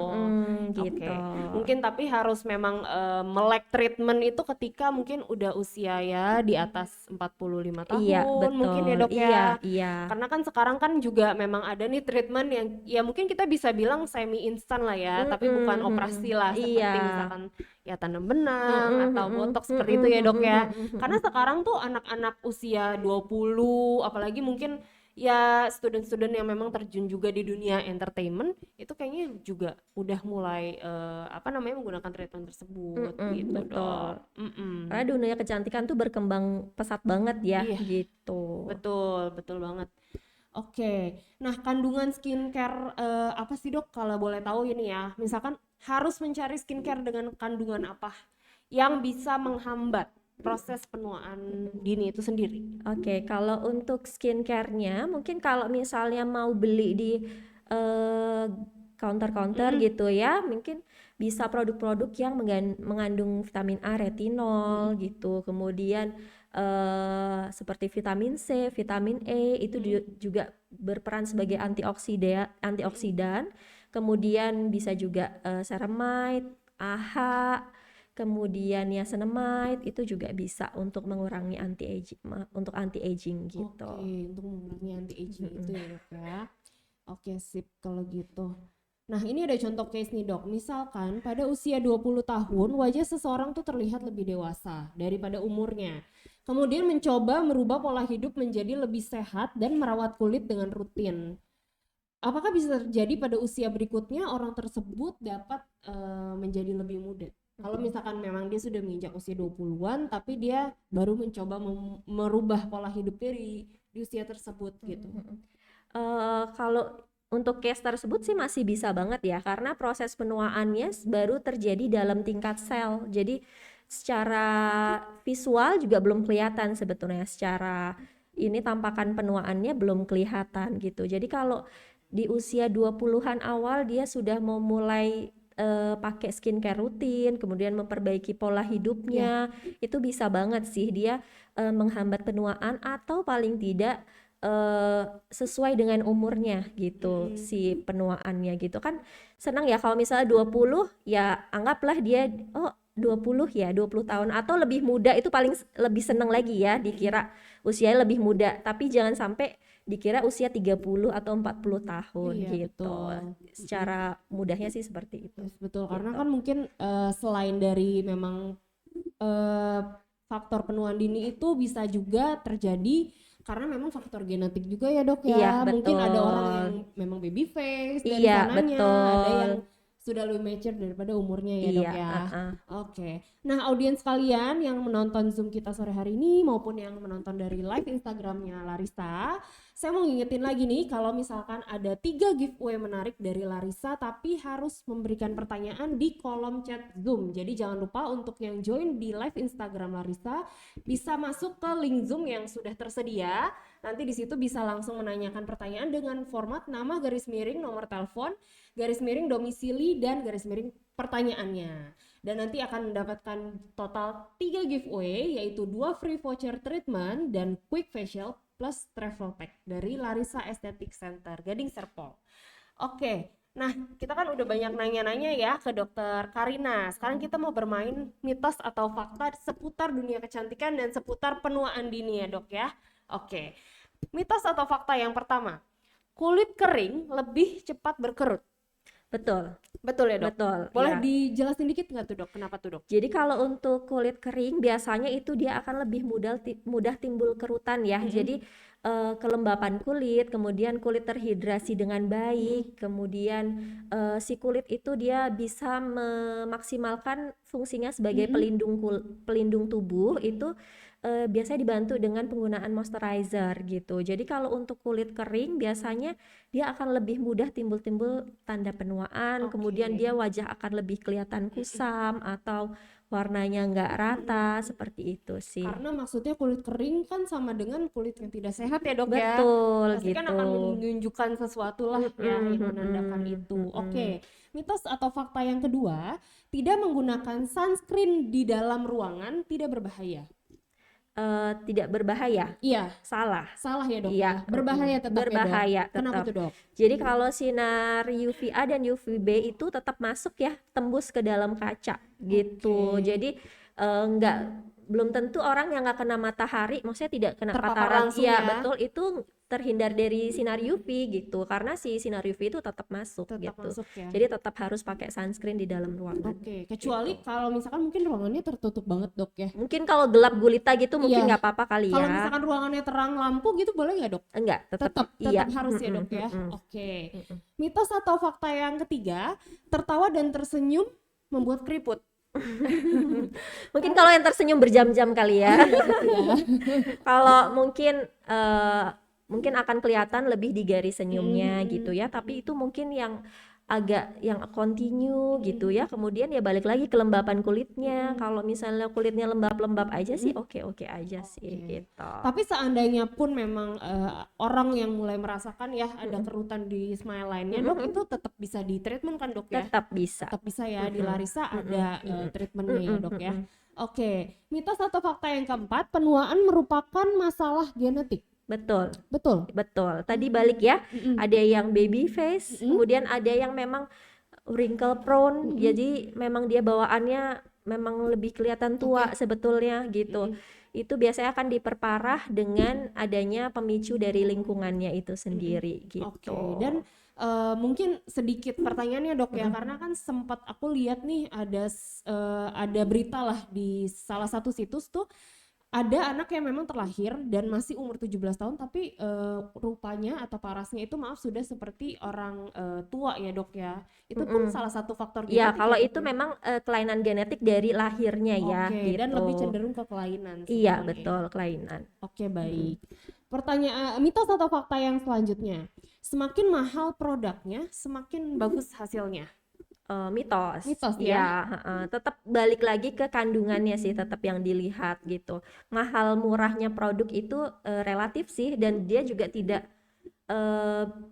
Gitu. Mungkin tapi harus memang melek treatment itu ketika mungkin udah usia ya di atas 45 tahun Iya, mungkin ya betul. dok ya. Iya. Karena kan sekarang kan juga memang ada nih treatment yang ya mungkin kita bisa bilang semi instan lah ya, tapi bukan operasi lah seperti Iya. misalkan ya tanam benang atau botox seperti itu ya dok ya. Karena sekarang tuh anak-anak usia 20 apalagi mungkin ya student-student yang memang terjun juga di dunia entertainment itu kayaknya juga udah mulai menggunakan treatment tersebut gitu betul. dok. Karena dunia kecantikan tuh berkembang pesat banget ya, Iya. gitu. Betul banget. Oke, nah kandungan skincare apa sih dok kalau boleh tahu ini ya? Misalkan harus mencari skincare dengan kandungan apa yang bisa menghambat proses penuaan dini itu sendiri? Oke, kalau untuk skincare-nya, mungkin kalau misalnya mau beli di counter-counter gitu ya, mungkin bisa produk-produk yang mengandung vitamin A, retinol gitu. Kemudian seperti vitamin C, vitamin E itu juga berperan sebagai antioksidan. Kemudian bisa juga ceramide, AHA, kemudian niacinamide itu juga bisa untuk mengurangi untuk anti aging gitu. Oke, untuk mengurangi anti aging itu ya dok ya. Oke, sip kalau gitu. Nah, ini ada contoh case nih dok. Misalkan pada usia 20 tahun wajah seseorang tuh terlihat lebih dewasa daripada umurnya. Kemudian mencoba merubah pola hidup menjadi lebih sehat dan merawat kulit dengan rutin. Apakah bisa terjadi pada usia berikutnya orang tersebut dapat menjadi lebih muda? Kalau misalkan memang dia sudah menginjak usia 20-an tapi dia baru mencoba merubah pola hidup di usia tersebut gitu. Kalau untuk case tersebut sih masih bisa banget ya, karena proses penuaannya baru terjadi dalam tingkat sel. Jadi secara visual juga belum kelihatan sebetulnya, secara ini tampakan penuaannya belum kelihatan gitu. Jadi kalau di usia 20-an awal dia sudah mau mulai pakai skincare rutin, kemudian memperbaiki pola hidupnya, itu bisa banget sih dia menghambat penuaan atau paling tidak sesuai dengan umurnya gitu si penuaannya gitu kan. Senang ya kalau misalnya 20 ya anggaplah dia 20 ya 20 tahun atau lebih muda, itu paling lebih seneng lagi ya dikira usianya lebih muda, tapi jangan sampai dikira usia 30 atau 40 tahun gitu. Betul. Secara mudahnya sih seperti itu. Betul, karena kan mungkin selain dari memang faktor penuaan dini itu bisa juga terjadi karena memang faktor genetik juga ya dok ya. Iya, Mungkin ada betul. orang yang memang baby face dari Iya, sananya, betul. ada yang sudah lebih mature daripada umurnya ya dok Iya, ya. Oke. Nah, audiens kalian yang menonton Zoom kita sore hari ini maupun yang menonton dari live Instagramnya Larissa, saya mau ngingetin lagi nih kalau misalkan ada 3 giveaway menarik dari Larissa tapi harus memberikan pertanyaan di kolom chat Zoom. Jadi jangan lupa untuk yang join di live Instagram Larissa bisa masuk ke link Zoom yang sudah tersedia. Nanti di situ bisa langsung menanyakan pertanyaan dengan format nama garis miring nomor telepon, garis miring domisili dan garis miring pertanyaannya. Dan nanti akan mendapatkan total 3 giveaway yaitu 2 free voucher treatment dan quick facial plus travel pack dari Larissa Aesthetic Center Gading Serpong. Oke, nah kita kan udah banyak nanya-nanya ya ke dokter Karina. Sekarang kita mau bermain mitos atau fakta seputar dunia kecantikan dan seputar penuaan dini ya dok ya. Oke, mitos atau fakta yang pertama, kulit kering lebih cepat berkerut. Betul. Betul ya dok? Betul. Boleh ya. dijelasin dikit nggak tuh dok? Kenapa tuh dok? Jadi kalau untuk kulit kering biasanya itu dia akan lebih mudah timbul kerutan ya. Jadi kelembapan kulit, kemudian kulit terhidrasi dengan baik, kemudian si kulit itu dia bisa memaksimalkan fungsinya sebagai pelindung tubuh itu biasanya dibantu dengan penggunaan moisturizer gitu. Jadi kalau untuk kulit kering biasanya dia akan lebih mudah timbul-timbul tanda penuaan, kemudian dia wajah akan lebih kelihatan kusam atau warnanya nggak rata, seperti itu sih. Karena maksudnya kulit kering kan sama dengan kulit yang tidak sehat ya dok ya. Betul Pasti gitu. kan akan menunjukkan sesuatu lah ya yang menandakan itu. Oke, mitos atau fakta yang kedua, tidak menggunakan sunscreen di dalam ruangan tidak berbahaya. tidak berbahaya. Iya, Salah. salah ya dok. Iya, ya? Berbahaya tetap berbahaya ya dok. Kenapa tetap. tuh dok? Jadi kalau sinar UVA dan UVB itu tetap masuk ya, tembus ke dalam kaca gitu. Oke. Jadi nggak belum tentu orang yang nggak kena matahari, maksudnya tidak kena Terpapar paparan, langsung iya ya. betul, itu terhindar dari sinar UV gitu, karena si sinar UV itu tetap masuk Tetap gitu. masuk ya. Jadi tetap harus pakai sunscreen di dalam ruangan. Oke, kecuali kalau misalkan mungkin ruangannya tertutup banget dok ya. Mungkin kalau gelap gulita gitu mungkin Iya. nggak apa-apa kali Kalau ya. misalkan ruangannya terang lampu gitu boleh nggak dok? Enggak, Tetap iya. harus ya dok Mm-mm, ya. mm-mm. Oke. Mitos atau fakta yang ketiga, tertawa dan tersenyum membuat keriput. Mungkin kalau yang tersenyum berjam-jam kali ya. Kalau mungkin mungkin akan kelihatan lebih di garis senyumnya gitu ya, tapi itu mungkin yang agak yang continue gitu ya. Kemudian ya balik lagi kelembapan kulitnya. Kalau misalnya kulitnya lembab-lembab aja sih oke-oke aja sih gitu. Tapi seandainya pun memang orang yang mulai merasakan ya ada kerutan di smile line-nya dok, itu tetap bisa di treatment kan dok ya? Tetap bisa. Tetap bisa ya, di Larissa ada treatmentnya ya dok ya. Oke, mitos atau fakta yang keempat, penuaan merupakan masalah genetik. Betul. Betul. Betul. Tadi balik ya, ada yang baby face, kemudian ada yang memang wrinkle prone, jadi memang dia bawaannya memang lebih kelihatan tua sebetulnya gitu. Itu biasanya akan diperparah dengan adanya pemicu dari lingkungannya itu sendiri gitu. Oke, dan mungkin sedikit pertanyaannya dok ya, karena kan sempat aku lihat nih ada berita lah di salah satu situs tuh, ada anak yang memang terlahir dan masih umur 17 tahun tapi rupanya atau parasnya itu maaf sudah seperti orang tua ya dok ya. Itu pun salah satu faktor genetik. Ya, kalau ya, itu memang kelainan genetik dari lahirnya ya Oke, gitu. dan lebih cenderung ke kelainan. Iya, sebenarnya. betul, kelainan. Oke, baik. Pertanyaan mitos atau fakta yang selanjutnya. Semakin mahal produknya, semakin bagus hasilnya. Mitos. Mitos ya? Ya, tetap balik lagi ke kandungannya sih, tetap yang dilihat gitu. Mahal murahnya produk itu relatif sih, dan dia juga tidak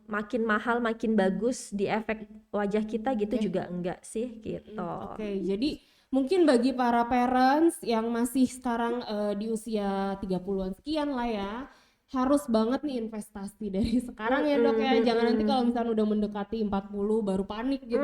makin mahal makin bagus di efek wajah kita gitu juga enggak sih gitu. Oke, jadi mungkin bagi para parents yang masih sekarang di usia 30-an sekian lah ya, harus banget nih investasi dari sekarang ya dok ya. Jangan nanti kalau misalnya udah mendekati 40 baru panik gitu.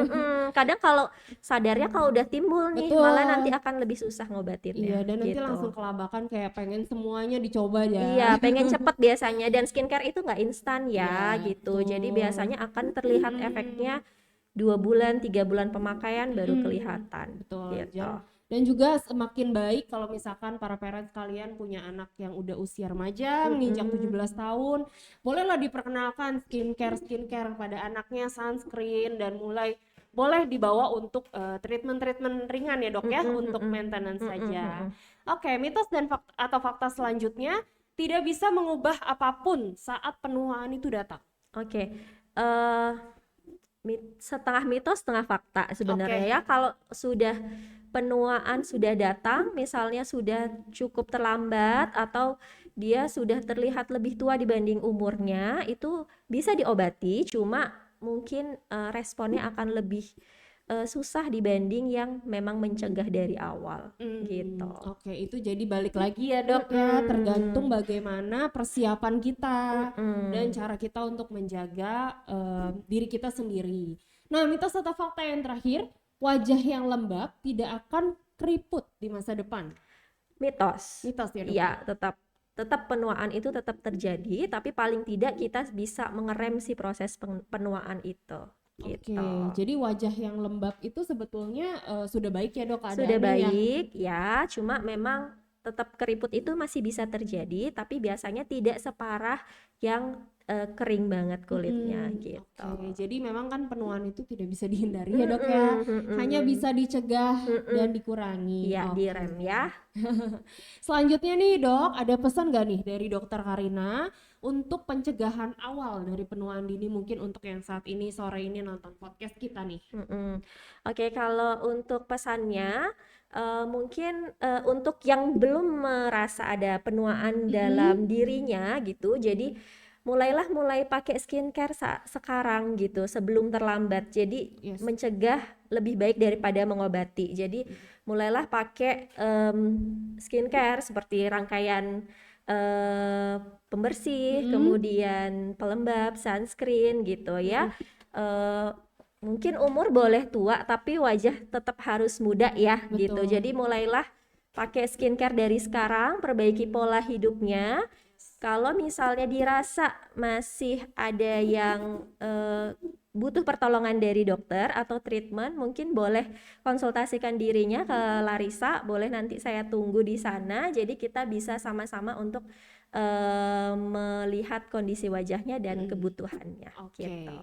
Kadang kalau sadarnya kalau udah timbul nih, Betul. malah nanti akan lebih susah ngobatinnya. Iya, dan nanti gitu. langsung kelabakan kayak pengen semuanya dicoba ya. Iya, pengen cepet biasanya, dan skincare itu nggak instan ya Iya, gitu. Jadi biasanya akan terlihat efeknya 2 bulan, 3 bulan pemakaian baru kelihatan. Betul. Gitu. Dan juga semakin baik kalau misalkan para parents kalian punya anak yang udah usia remaja, menginjak 17 tahun, bolehlah diperkenalkan skincare pada anaknya, sunscreen, dan mulai boleh dibawa untuk treatment-treatment ringan ya dok ya, untuk maintenance saja. Oke, mitos dan atau fakta selanjutnya, tidak bisa mengubah apapun saat penuaan itu datang. Oke. Setengah mitos, setengah fakta sebenarnya Oke. ya. Kalau sudah penuaan sudah datang, misalnya sudah cukup terlambat atau dia sudah terlihat lebih tua dibanding umurnya, itu bisa diobati, cuma mungkin responnya akan lebih susah dibanding yang memang mencegah dari awal gitu. Oke, itu jadi balik lagi ya dok ya, tergantung bagaimana persiapan kita dan cara kita untuk menjaga diri kita sendiri. Nah, mitos atau fakta yang terakhir, wajah yang lembab tidak akan keriput di masa depan. Mitos. Mitos ya dok? Iya, tetap penuaan itu tetap terjadi, tapi paling tidak kita bisa mengerem si proses penuaan itu. Gitu. Oke, jadi wajah yang lembab itu sebetulnya sudah baik ya dok keadaannya? Sudah baik ya, cuma memang tetap keriput itu masih bisa terjadi, tapi biasanya tidak separah yang kering banget kulitnya gitu. Oke, jadi memang kan penuaan itu tidak bisa dihindari ya dok ya, hanya bisa dicegah dan dikurangi. Iya, direm ya. Selanjutnya nih dok, ada pesan gak nih dari dokter Karina untuk pencegahan awal dari penuaan dini, mungkin untuk yang saat ini sore ini nonton podcast kita nih? Oke, kalau untuk pesannya mungkin untuk yang belum merasa ada penuaan dalam dirinya gitu, jadi mulai pakai skincare sekarang gitu sebelum terlambat. Jadi mencegah lebih baik daripada mengobati. Jadi mulailah pakai skincare seperti rangkaian pembersih, kemudian pelembab, sunscreen gitu ya. Mungkin umur boleh tua tapi wajah tetap harus muda ya. Gitu. Jadi mulailah pakai skincare dari sekarang, perbaiki pola hidupnya. Kalau misalnya dirasa masih ada yang butuh pertolongan dari dokter atau treatment, mungkin boleh konsultasikan dirinya ke Larissa, boleh nanti saya tunggu di sana. Jadi kita bisa sama-sama untuk melihat kondisi wajahnya dan kebutuhannya. Gitu.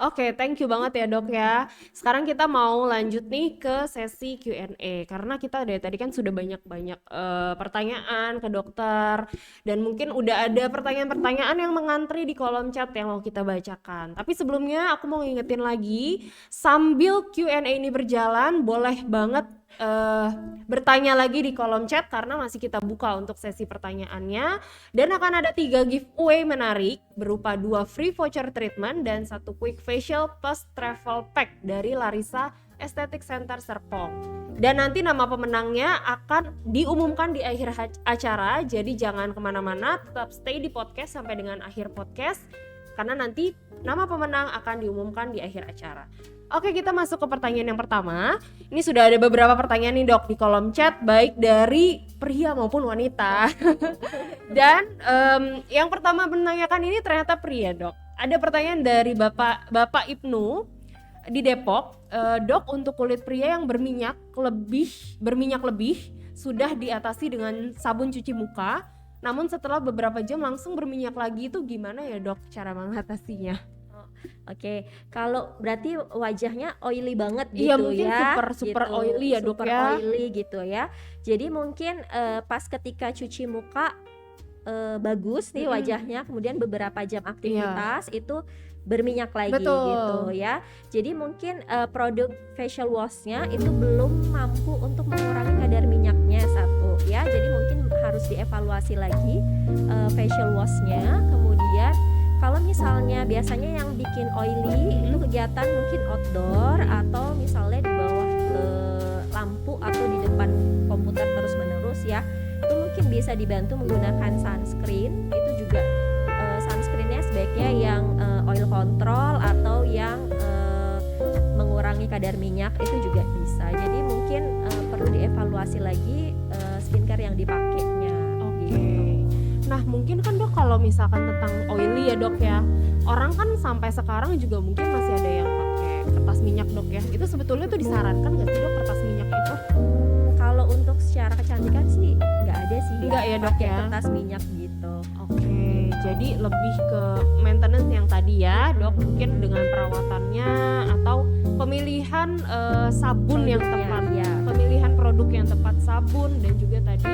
Oke, thank you banget ya dok ya. Sekarang kita mau lanjut nih ke sesi Q&A karena kita dari tadi kan sudah banyak pertanyaan ke dokter dan mungkin udah ada pertanyaan-pertanyaan yang mengantri di kolom chat yang mau kita bacakan. Tapi sebelumnya aku mau ngingetin lagi, sambil Q&A ini berjalan boleh banget bertanya lagi di kolom chat karena masih kita buka untuk sesi pertanyaannya, dan akan ada 3 giveaway menarik berupa 2 free voucher treatment dan 1 quick facial plus travel pack dari Larissa Aesthetic Center Serpong. Dan nanti nama pemenangnya akan diumumkan di akhir acara, jadi jangan kemana-mana, tetap stay di podcast sampai dengan akhir podcast karena nanti nama pemenang akan diumumkan di akhir acara. Oke, kita masuk ke pertanyaan yang pertama. Ini sudah ada beberapa pertanyaan nih dok di kolom chat, baik dari pria maupun wanita. Dan yang pertama menanyakan ini ternyata pria dok. Ada pertanyaan dari Bapak Ibnu di Depok. Dok, untuk kulit pria yang berminyak lebih sudah diatasi dengan sabun cuci muka, namun setelah beberapa jam langsung berminyak lagi, itu gimana ya dok cara mengatasinya? Oke, kalau berarti wajahnya oily banget gitu iya, mungkin ya, super gitu, oily ya dok super ya, oily gitu ya. Jadi mungkin pas ketika cuci muka bagus nih wajahnya, kemudian beberapa jam aktivitas itu berminyak lagi gitu ya. Jadi mungkin produk facial washnya itu belum mampu untuk mengurangi kadar minyaknya satu ya. Jadi mungkin harus dievaluasi lagi facial washnya. Kemudian kalau misalnya biasanya yang bikin oily itu kegiatan mungkin outdoor atau misalnya di bawah lampu atau di depan komputer terus menerus ya, itu mungkin bisa dibantu menggunakan sunscreen. Itu juga sunscreennya sebaiknya yang oil control atau yang mengurangi kadar minyak, itu juga bisa. Jadi mungkin perlu dievaluasi lagi skincare yang dipakainya. Gitu. Nah mungkin kan dok kalau misalkan tentang oily ya dok ya, orang kan sampai sekarang juga mungkin masih ada yang pakai kertas minyak dok ya. Itu sebetulnya tuh disarankan nggak sih dok kertas minyak itu? Kalau untuk secara kecantikan sih nggak ada sih. Nggak ya dok ya? Kertas minyak gitu. Oke, jadi lebih ke maintenance yang tadi ya dok, mungkin dengan perawatannya atau pemilihan sabun yang tepat, pemilihan produk yang tepat, sabun dan juga tadi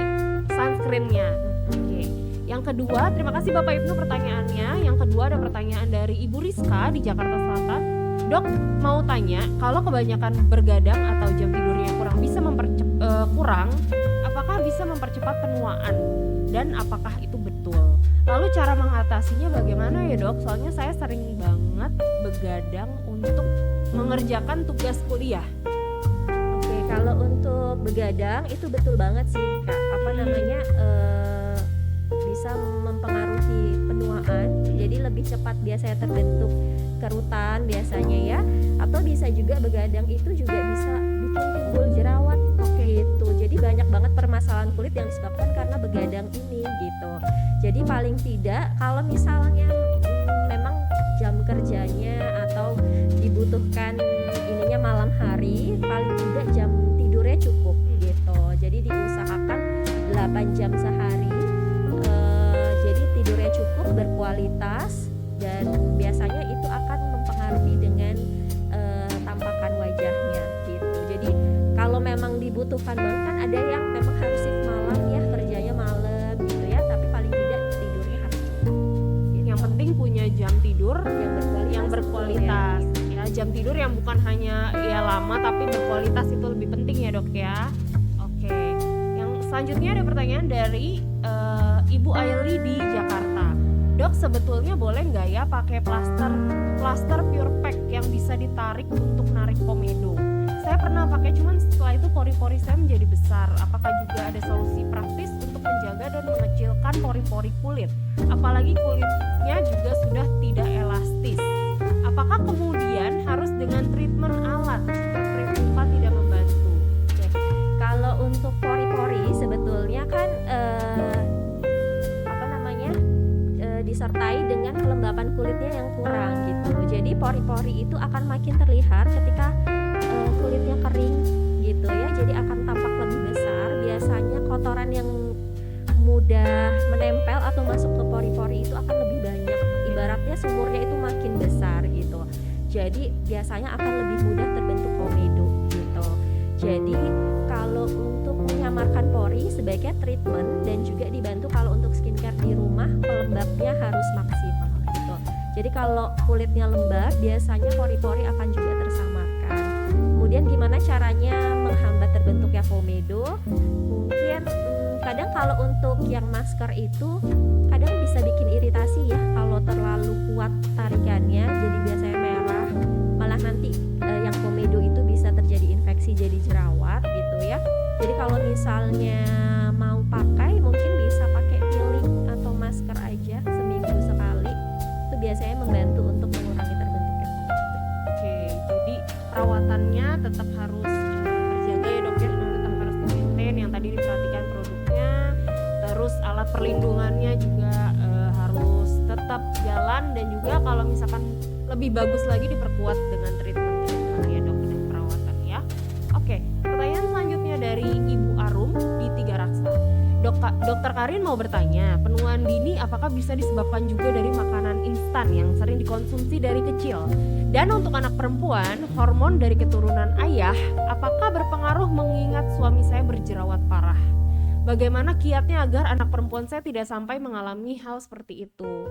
sunscreennya. Oke. Yang kedua, terima kasih Bapak Ibnu pertanyaannya. Yang kedua ada pertanyaan dari Ibu Rizka di Jakarta Selatan. Dok, mau tanya, kalau kebanyakan bergadang atau jam tidurnya kurang, apakah bisa mempercepat penuaan? Dan apakah itu betul? Lalu cara mengatasinya bagaimana ya dok? Soalnya saya sering banget begadang untuk mengerjakan tugas kuliah. Oke, kalau untuk begadang itu betul banget sih Kak. Bisa mempengaruhi penuaan, jadi lebih cepat biasanya terbentuk kerutan biasanya ya, atau bisa juga begadang itu juga bisa bikin timbul jerawat gitu. Jadi banyak banget permasalahan kulit yang disebabkan karena begadang ini gitu. Jadi paling tidak kalau misalnya memang jam kerjanya atau dibutuhkan ininya malam hari, paling tidak jam tidurnya cukup gitu. Jadi diusahakan 8 jam sehari. Jadi tidurnya cukup, berkualitas, dan biasanya itu akan mempengaruhi dengan tampakan wajahnya gitu. Jadi kalau memang dibutuhkan banget, kan ada yang memang harus shift malam ya, kerjanya malam gitu ya, tapi paling tidak tidurnya harus cukup gitu. Yang penting punya jam tidur yang berkualitas ya. Jam tidur yang bukan hanya ya lama tapi berkualitas, itu lebih penting ya dok ya. Oke. Yang selanjutnya ada pertanyaan dari Ibu Aili di Jakarta. Dok, sebetulnya boleh nggak ya pakai plaster pure pack yang bisa ditarik untuk narik komedo? Saya pernah pakai, cuman setelah itu pori-pori saya menjadi besar. Apakah juga ada solusi praktis untuk menjaga dan mengecilkan pori-pori kulit? Apalagi kulitnya juga sudah tidak elastis. Apakah kemudian harus dengan treatment alat jika krim muka tidak membantu? Oke. Kalau untuk pori-pori sebetulnya kan disertai dengan kelembapan kulitnya yang kurang gitu. Jadi pori-pori itu akan makin terlihat ketika kulitnya kering gitu ya. Jadi akan tampak lebih besar. Biasanya kotoran yang mudah menempel atau masuk ke pori-pori itu akan lebih banyak. Ibaratnya sumurnya itu makin besar gitu. Jadi biasanya akan lebih mudah terbentuk komedo gitu. Jadi kalau untuk menyamarkan pori sebaiknya treatment dan juga dibantu kalau untuk skincare di rumah pelembabnya harus maksimal gitu. Jadi kalau kulitnya lembab biasanya pori-pori akan juga tersamarkan. Kemudian gimana caranya menghambat terbentuknya komedo? Mungkin kadang kalau untuk yang masker itu kadang bisa bikin iritasi ya kalau terlalu kuat tarikannya, jadi biasanya merah, malah nanti yang komedo itu bisa terjadi infeksi jadi jerawat gitu ya. Jadi kalau misalnya mau pakai mungkin bisa pakai peeling atau masker aja seminggu sekali, itu biasanya membantu untuk mengurangi terbentuknya komedo. Oke, jadi perawatannya tetap harus terjaga ya dok ya, tetap harus di-maintain yang tadi diperhatikan produknya, terus alat perlindungannya juga harus tetap jalan, dan juga kalau misalkan lebih bagus lagi diperkuat dengan treatment ya dok dan perawatan ya. Oke, pertanyaan selanjutnya dari Ibu Arum di Tiga Raksa. Dokter Karin mau bertanya, penuaan dini apakah bisa disebabkan juga dari makanan instan yang sering dikonsumsi dari kecil? Dan untuk anak perempuan, hormon dari keturunan ayah apakah berpengaruh mengingat suami saya berjerawat parah? Bagaimana kiatnya agar anak perempuan saya tidak sampai mengalami hal seperti itu?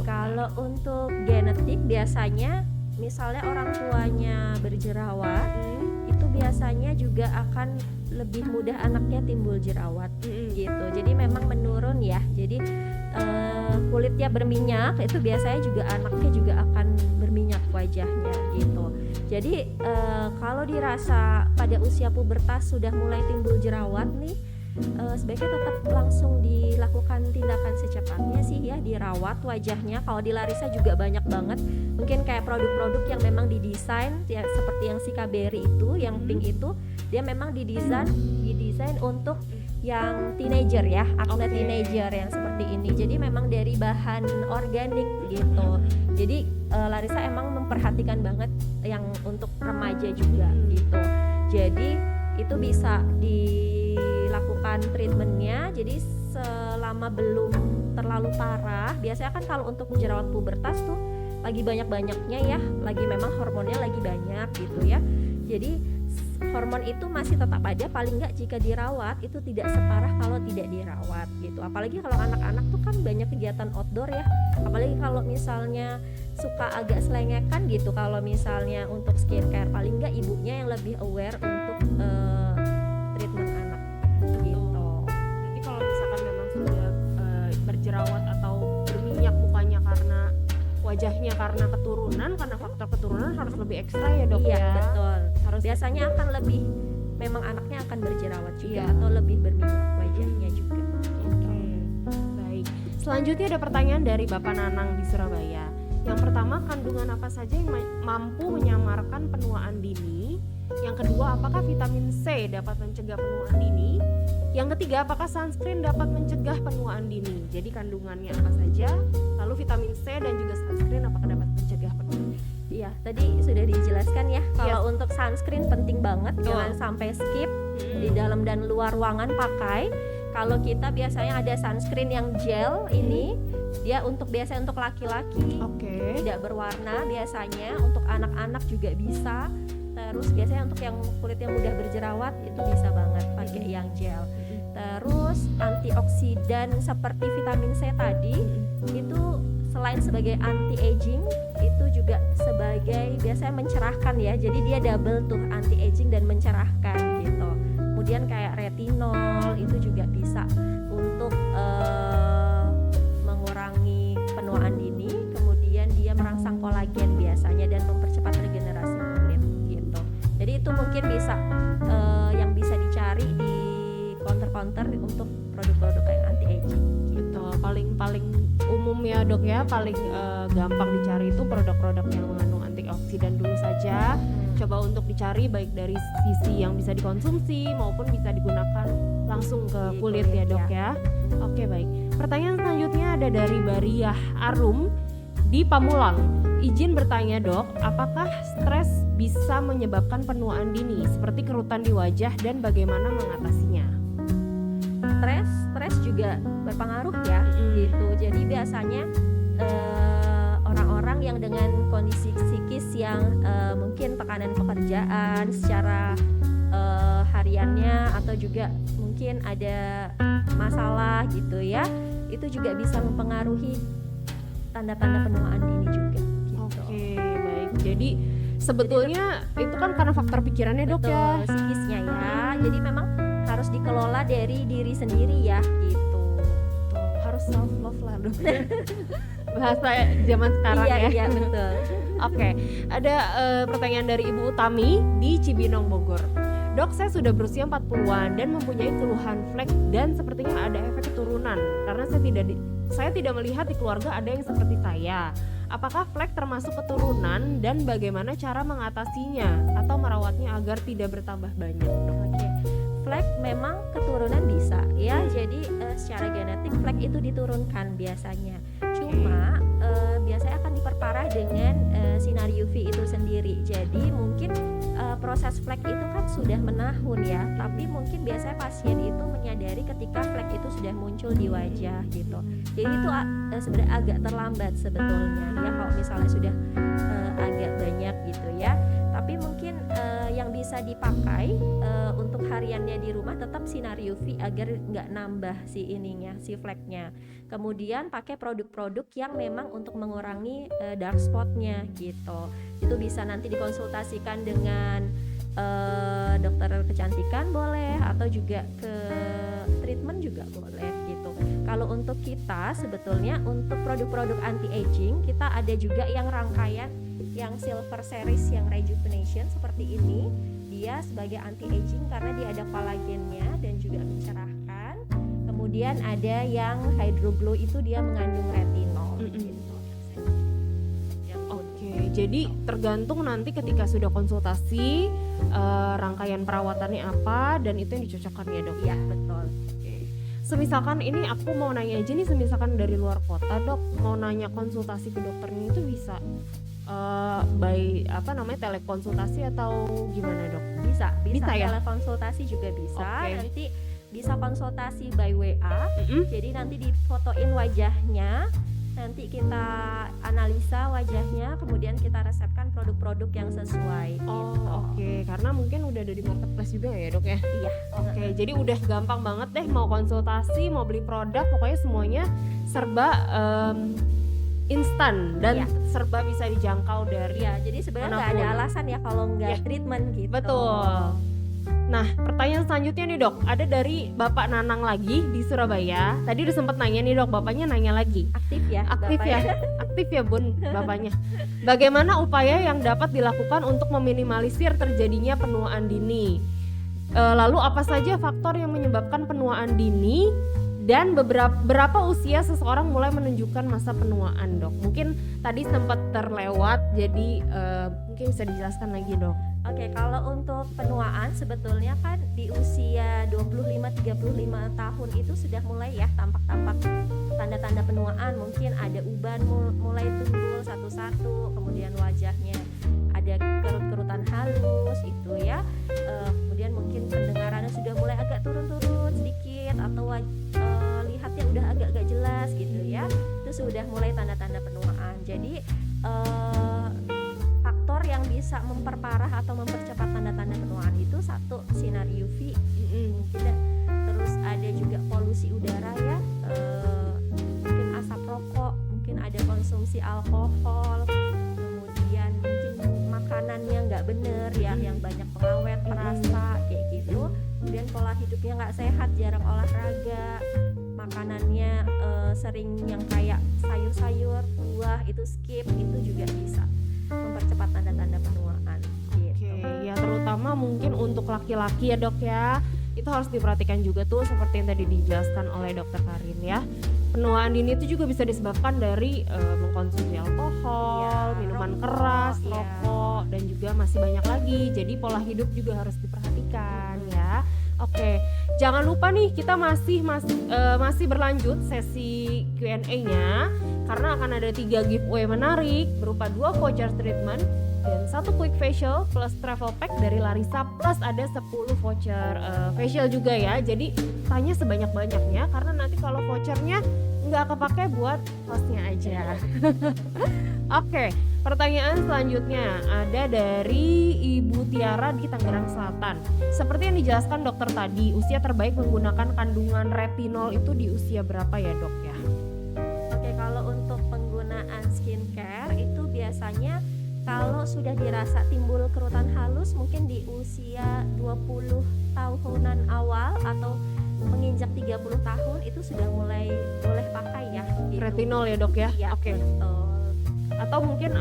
Kalau untuk genetik biasanya misalnya orang tuanya berjerawat, itu biasanya juga akan lebih mudah anaknya timbul jerawat gitu. Jadi memang menurun ya. Jadi kulitnya berminyak itu biasanya juga anaknya juga akan berminyak wajahnya gitu. Jadi kalau dirasa pada usia pubertas sudah mulai timbul jerawat nih, sebaiknya tetap langsung dilakukan tindakan secepatnya sih ya, dirawat wajahnya. Kalau di Larissa juga banyak banget mungkin kayak produk-produk yang memang didesain ya, seperti yang Sika Berry itu, yang pink itu dia memang didesain untuk yang teenager ya, acne teenager yang seperti ini. Jadi memang dari bahan organik gitu. Jadi Larissa emang memperhatikan banget yang untuk remaja juga gitu. Jadi itu bisa dilakukan treatmentnya. Jadi selama belum terlalu parah, biasanya kan kalau untuk jerawat pubertas tuh lagi banyak-banyaknya ya, lagi memang hormonnya lagi banyak gitu ya. Jadi hormon itu masih tetap ada, paling nggak jika dirawat itu tidak separah kalau tidak dirawat gitu. Apalagi kalau anak-anak tuh kan banyak kegiatan outdoor ya, apalagi kalau misalnya suka agak selengekan gitu. Kalau misalnya untuk skincare paling nggak ibunya yang lebih aware untuk treatment anak gitu. Jadi kalau misalkan memang sudah berjerawat atau berminyak mukanya karena wajahnya karena keturunan, karena faktor keturunan harus lebih ekstra ya dok. Iya ya? betul. Harus biasanya akan lebih, memang anaknya akan berjerawat juga atau lebih berminyak wajahnya juga. Baik. Selanjutnya ada pertanyaan dari Bapak Nanang di Surabaya. Yang pertama, kandungan apa saja yang mampu menyamarkan penuaan dini? Yang kedua, apakah vitamin C dapat mencegah penuaan dini? Yang ketiga, apakah sunscreen dapat mencegah penuaan dini? Jadi kandungannya apa saja? Lalu vitamin C dan juga sunscreen apakah dapat mencegah penuaan dini? Iya, tadi sudah dijelaskan ya. Kalau untuk sunscreen penting banget, jangan sampai skip di dalam dan luar ruangan pakai. Kalau kita biasanya ada sunscreen yang gel ini, dia biasanya untuk laki-laki, tidak berwarna biasanya, untuk anak-anak juga bisa. Terus biasanya untuk yang kulitnya mudah berjerawat itu bisa banget pakai yang gel. Terus antioksidan seperti vitamin C tadi itu selain sebagai anti-aging itu juga sebagai biasanya mencerahkan ya. Jadi dia double tuh, anti-aging dan mencerahkan gitu. Kemudian kayak retinol itu juga bisa untuk mengurangi penuaan dini, kemudian dia merangsang kolagen biasanya dan mempercepat regenerasi kulit gitu. Jadi itu mungkin bisa yang bisa dicari di counter-counter untuk produk-produk yang anti aging gitu. Paling umum ya dok ya, paling gampang dicari itu produk-produk yang mengandung antioksidan dulu saja. Coba untuk dicari baik dari sisi yang bisa dikonsumsi maupun bisa digunakan langsung ke kulit ya dok ya. Oke baik. Pertanyaan selanjutnya ada dari Bariah Arum di Pamulang. Izin bertanya dok, apakah stres bisa menyebabkan penuaan dini seperti kerutan di wajah dan bagaimana mengatasinya? Stres juga berpengaruh ya gitu. Jadi biasanya orang-orang yang dengan kondisi psikis yang mungkin tekanan pekerjaan secara hariannya atau juga mungkin ada masalah gitu ya, itu juga bisa mempengaruhi tanda-tanda penuaan dini juga gitu. Oke baik, jadi sebetulnya itu kan karena faktor pikirannya dok ya, psikisnya ya, jadi memang harus dikelola dari diri sendiri ya gitu. Harus self love lah dok. Bahasa zaman sekarang ya. Iya betul. Oke, ada pertanyaan dari Ibu Utami di Cibinong Bogor. Dok, saya sudah berusia 40-an dan mempunyai keluhan flek dan sepertinya ada efek keturunan karena saya tidak melihat di keluarga ada yang seperti saya. Apakah flek termasuk keturunan dan bagaimana cara mengatasinya atau merawatnya agar tidak bertambah banyak, dok? Oke. Flek memang keturunan bisa ya, jadi secara genetik flek itu diturunkan biasanya. Cuma biasanya akan diperparah dengan sinar UV itu sendiri. Jadi mungkin proses flek itu kan sudah menahun ya, tapi mungkin biasanya pasien itu menyadari ketika flek itu sudah muncul di wajah gitu. Jadi itu sebenarnya agak terlambat sebetulnya ya kalau misalnya sudah agak banyak gitu ya. Tapi mungkin yang bisa dipakai untuk hariannya di rumah tetap sinar UV agar nggak nambah si fleknya. Kemudian pakai produk-produk yang memang untuk mengurangi dark spotnya gitu. Itu bisa nanti dikonsultasikan dengan dokter kecantikan boleh, atau juga ke treatment juga boleh gitu. Kalau untuk kita sebetulnya untuk produk-produk anti aging kita ada juga yang rangkaian yang silver series yang rejuvenation seperti ini, dia sebagai anti aging karena dia ada kolagennya dan juga mencerahkan. Kemudian ada yang hydro glow itu dia mengandung retinol gitu. Oke, jadi tergantung nanti ketika sudah konsultasi rangkaian perawatannya apa dan itu yang dicocokkan ya dok? Iya betul. Semisalkan ini aku mau nanya aja nih, semisalkan dari luar kota dok, mau nanya konsultasi ke dokternya itu bisa by telekonsultasi atau gimana dok? Bisa ya? Telekonsultasi juga bisa. Okay. Nanti bisa konsultasi by WA. Jadi nanti difotoin wajahnya, nanti kita analisa wajahnya, kemudian kita resepkan produk-produk yang sesuai. Oke. Karena mungkin udah ada di marketplace juga ya dok ya? Iya. Oke, jadi udah gampang banget deh mau konsultasi, mau beli produk, pokoknya semuanya serba instan dan serba bisa dijangkau dari. Ya, jadi sebenarnya nggak ada alasan ya kalau nggak treatment gitu. Betul. Nah, pertanyaan selanjutnya nih dok, ada dari Bapak Nanang lagi di Surabaya. Tadi udah sempet nanya nih dok, bapaknya nanya lagi. Aktif ya Aktif ya bun bapaknya. Bagaimana upaya yang dapat dilakukan untuk meminimalisir terjadinya penuaan dini? Lalu apa saja faktor yang menyebabkan penuaan dini? Dan berapa usia seseorang mulai menunjukkan masa penuaan dok? Mungkin tadi sempat terlewat, jadi mungkin bisa dijelaskan lagi dok. Oke, kalau untuk penuaan sebetulnya kan di usia 25-35 tahun itu sudah mulai ya tampak-tampak tanda-tanda penuaan. Mungkin ada uban mulai timbul satu-satu, kemudian wajahnya ada kerut-kerutan halus itu ya. Kemudian mungkin pendengarannya sudah mulai agak turun-turun sedikit atau lihatnya udah agak-agak jelas gitu ya. Itu sudah mulai tanda-tanda penuaan. Jadi faktor yang bisa memperparah atau mempercepat tanda-tanda penuaan itu satu sinar UV, terus ada juga polusi udara ya, mungkin asap rokok, mungkin ada konsumsi alkohol, kemudian mungkin makanannya nggak bener ya, yang banyak pengawet, perasa kayak gitu, kemudian pola hidupnya nggak sehat, jarang olahraga, makanannya sering yang kayak sayur-sayur, buah itu skip, itu juga bisa mempercepat tanda-tanda penuaan gitu. Oke, ya terutama mungkin untuk laki-laki ya dok ya, itu harus diperhatikan juga tuh seperti yang tadi dijelaskan oleh dokter Karin ya. Penuaan dini itu juga bisa disebabkan dari mengkonsumsi alkohol, minuman keras, rokok, dan juga masih banyak lagi. Jadi pola hidup juga harus diperhatikan ya. Oke, jangan lupa nih kita masih berlanjut sesi Q&A-nya karena akan ada 3 giveaway menarik berupa 2 voucher treatment dan 1 quick facial plus travel pack dari Larissa plus ada 10 voucher facial juga ya. Jadi tanya sebanyak-banyaknya karena nanti kalau vouchernya nggak kepake buat hostnya aja. Oke, pertanyaan selanjutnya ada dari Ibu Tiara di Tangerang Selatan. Seperti yang dijelaskan dokter tadi, usia terbaik menggunakan kandungan retinol itu di usia berapa ya dok ya? Oke, kalau untuk penggunaan skincare itu biasanya kalau sudah dirasa timbul kerutan halus mungkin di usia 20 tahunan awal atau menginjak 30 tahun itu sudah mulai boleh pakai ya gitu. Retinol ya dok ya? Iya, Oke. betul. Atau mungkin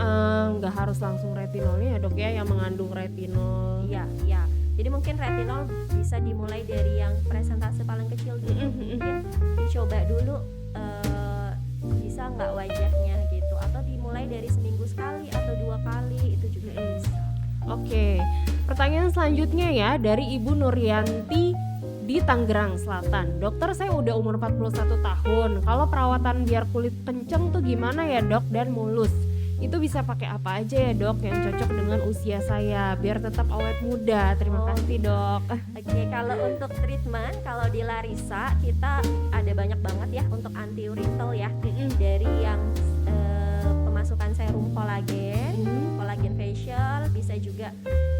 nggak harus langsung retinolnya ya dok ya, yang mengandung retinol. Iya, iya. Jadi mungkin retinol bisa dimulai dari yang presentase paling kecil dulu, ya. Dicoba dulu bisa nggak wajarnya gitu, atau dimulai dari seminggu sekali atau 2 kali itu juga bisa. Oke, pertanyaan selanjutnya ya dari Ibu Nuryanti di Tangerang Selatan. Dokter, saya udah umur 41 tahun. Kalau perawatan biar kulit kenceng tuh gimana ya dok dan mulus? Itu bisa pakai apa aja ya dok yang cocok dengan usia saya biar tetap awet muda? Terima kasih dok. Oke, kalau untuk treatment, kalau di Larissa kita ada banyak banget ya untuk anti wrinkle ya. Dari yang pemasukan serum kolagen, kolagen facial, bisa juga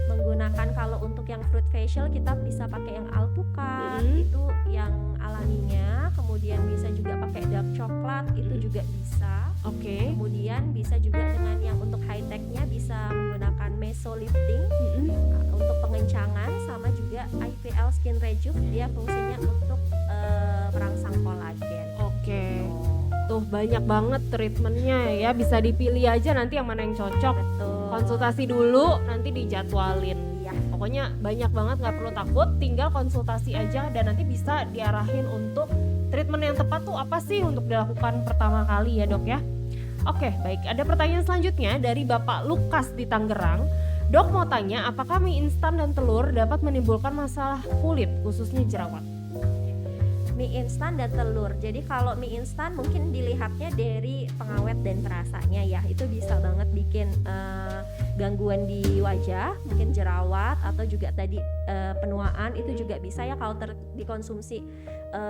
menggunakan kalau untuk yang fruit facial kita bisa pakai yang alpukat, itu yang alaminya. Kemudian bisa juga pakai dark coklat, itu juga bisa. Oke. Kemudian bisa juga dengan yang untuk high tech-nya bisa menggunakan mesolifting untuk pengencangan, sama juga IPL Skin Rejuve, dia fungsinya untuk merangsang kolagen. Oke. Tuh banyak banget treatmentnya ya, bisa dipilih aja nanti yang mana yang cocok. Betul. Konsultasi dulu nanti dijadwalin. Ya. Pokoknya banyak banget, nggak perlu takut, tinggal konsultasi aja dan nanti bisa diarahin untuk treatment yang tepat tuh apa sih untuk dilakukan pertama kali ya dok ya. Oke, baik, ada pertanyaan selanjutnya dari Bapak Lukas di Tangerang. Dok mau tanya, apakah mie instan dan telur dapat menimbulkan masalah kulit khususnya jerawat? Mie instan dan telur. Jadi kalau mie instan mungkin dilihatnya dari pengawet dan perasanya ya, itu bisa banget bikin gangguan di wajah, mungkin jerawat atau juga tadi penuaan, itu juga bisa ya kalau dikonsumsi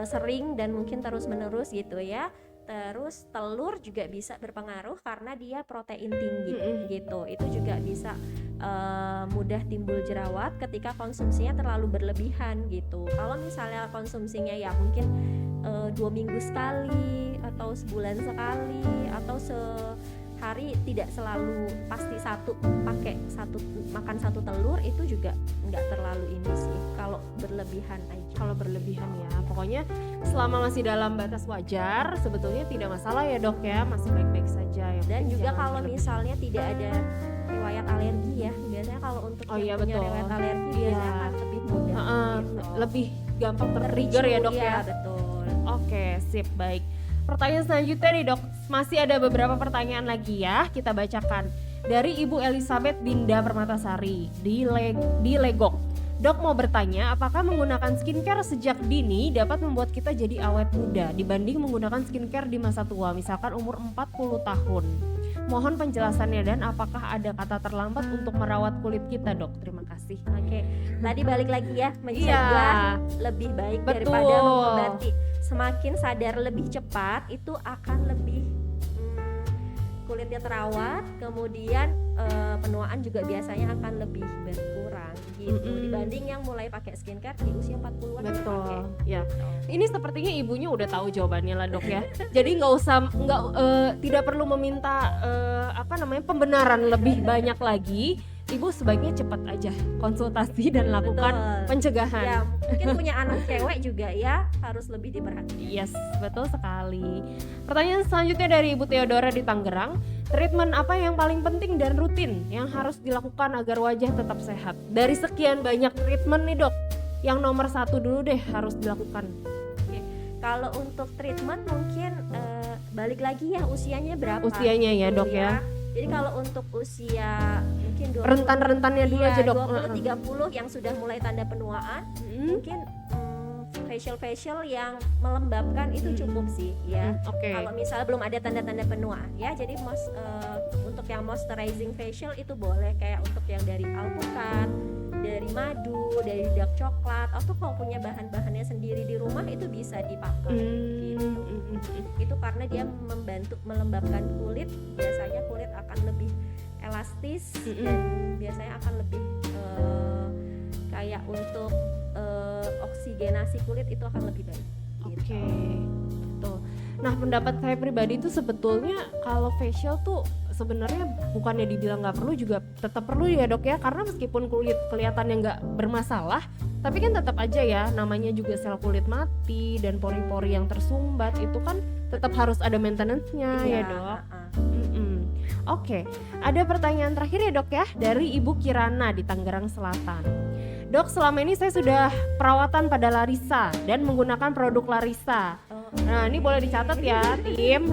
sering dan mungkin terus menerus gitu ya. Terus telur juga bisa berpengaruh karena dia protein tinggi gitu, itu juga bisa mudah timbul jerawat ketika konsumsinya terlalu berlebihan gitu. Kalau misalnya konsumsinya ya mungkin 2 minggu sekali atau sebulan sekali atau sehari, tidak selalu pasti makan satu telur, itu juga nggak terlalu ini sih kalau berlebihan aja. Kalau berlebihan ya, pokoknya selama masih dalam batas wajar sebetulnya tidak masalah ya dok ya, masih baik-baik saja ya. Dan juga kalau misalnya tidak ada riwayat alergi ya, biasanya kalau untuk yang punya riwayat alergi biasanya akan lebih mudah gitu. Lebih gampang tertrigger ya dok ya. Betul. Oke, sip, baik. Pertanyaan selanjutnya nih dok, masih ada beberapa pertanyaan lagi ya, kita bacakan. Dari Ibu Elizabeth Dinda Permatasari di Legok. Dok mau bertanya, apakah menggunakan skincare sejak dini dapat membuat kita jadi awet muda dibanding menggunakan skincare di masa tua, misalkan umur 40 tahun? Mohon penjelasannya dan apakah ada kata terlambat untuk merawat kulit kita dok? Terima kasih. Oke, tadi balik lagi ya, mencegah lebih baik daripada mengobati. Semakin sadar lebih cepat itu akan lebih kulitnya terawat, kemudian penuaan juga biasanya akan lebih berkurang gitu dibanding yang mulai pakai skincare di usia 40-an. Betul. Ya. Ini sepertinya ibunya udah tahu jawabannya lah dok ya. Jadi tidak perlu meminta pembenaran lebih banyak lagi. ibu sebaiknya cepat aja konsultasi dan lakukan Betul. pencegahan. Ya, mungkin punya anak cewek juga ya harus lebih diperhatikan. Yes, betul sekali. Pertanyaan selanjutnya dari Ibu Theodora di Tangerang. Treatment apa yang paling penting dan rutin yang harus dilakukan agar wajah tetap sehat? Dari sekian banyak treatment nih dok, yang nomor 1 dulu deh harus dilakukan. Oke. Kalau untuk treatment mungkin balik lagi ya usianya berapa? Usianya ya dok ya. Jadi kalau untuk usia mungkin 20, Rentan-rentannya dulu aja dok. 20-30 yang sudah mulai tanda penuaan, mungkin facial yang melembabkan itu cukup sih ya. Oke. Kalau misalnya belum ada tanda-tanda penuaan ya, jadi untuk yang moisturizing facial itu boleh kayak untuk yang dari alpukat, dari madu, dari dark coklat, atau kalau punya bahan-bahannya sendiri di rumah itu bisa dipakai. Gitu. Itu karena dia membantu melembabkan kulit, biasanya kulit akan lebih elastis dan biasanya akan lebih kayak untuk oksigenasi kulit itu akan lebih baik. Oke, betul. Nah pendapat saya pribadi itu sebetulnya kalau facial tuh sebenarnya bukannya dibilang nggak perlu, juga tetap perlu ya dok ya, karena meskipun kulit kelihatannya nggak bermasalah, tapi kan tetap aja ya namanya juga sel kulit mati dan pori-pori yang tersumbat itu kan tetap harus ada maintenance-nya ya dok. Oke, ada pertanyaan terakhir ya dok ya dari Ibu Kirana di Tangerang Selatan. Dok, selama ini saya sudah perawatan pada Larisa dan menggunakan produk Larisa. Nah, ini boleh dicatat ya, tim.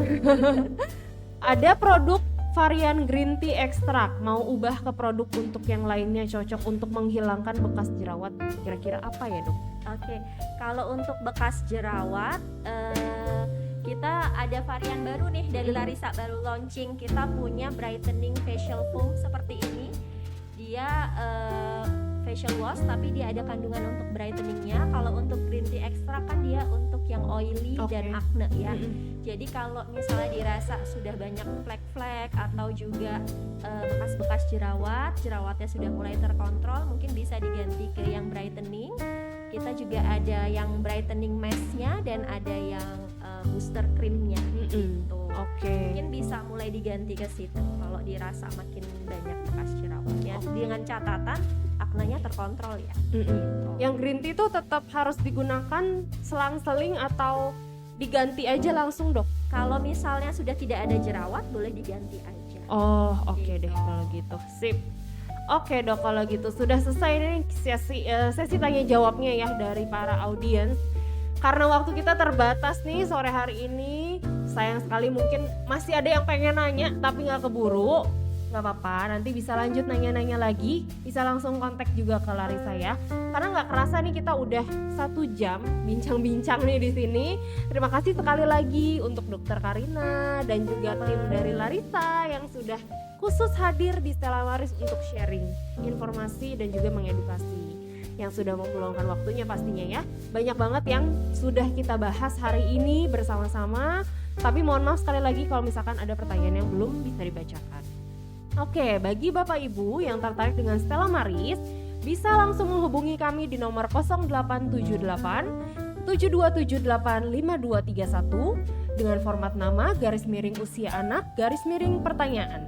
Ada produk varian green tea ekstrak, mau ubah ke produk untuk yang lainnya cocok untuk menghilangkan bekas jerawat. Kira-kira apa ya, Dok? Oke, kalau untuk bekas jerawat, kita ada varian baru nih dari Larisa, baru launching. Kita punya brightening facial foam seperti ini. Dia facial wash tapi dia ada kandungan untuk brightening-nya. Kalau untuk green tea extra kan dia untuk yang oily dan acne ya. Jadi kalau misalnya dirasa sudah banyak flek-flek atau juga bekas-bekas jerawatnya sudah mulai terkontrol, mungkin bisa diganti ke yang brightening. Kita juga ada yang brightening mask-nya dan ada yang booster cream-nya gitu. Mungkin bisa mulai diganti ke situ kalau dirasa makin banyak bekas jerawatnya. Dengan catatan aknenya terkontrol ya. Gitu. Yang green tea itu tetap harus digunakan selang-seling atau diganti aja langsung dok? Kalau misalnya sudah tidak ada jerawat boleh diganti aja. Oh oke deh kalau gitu, sip. Oke dok, kalau gitu sudah selesai nih sesi tanya jawabnya ya dari para audiens. Karena waktu kita terbatas nih sore hari ini, sayang sekali mungkin masih ada yang pengen nanya tapi nggak keburu. Nggak apa-apa, nanti bisa lanjut nanya-nanya lagi, bisa langsung kontak juga ke Larisa ya. Karena nggak kerasa nih kita udah 1 jam bincang-bincang nih di sini. Terima kasih sekali lagi untuk Dokter Karina dan juga tim dari Larisa yang sudah khusus hadir di Stella Maris untuk sharing informasi dan juga mengedukasi. Yang sudah meluangkan waktunya pastinya ya. Banyak banget yang sudah kita bahas hari ini bersama-sama. Tapi mohon maaf sekali lagi kalau misalkan ada pertanyaan yang belum bisa dibacakan. Oke, bagi Bapak Ibu yang tertarik dengan Stella Maris, bisa langsung menghubungi kami di nomor 0878 7278 5231 dengan format nama _usia anak _pertanyaan.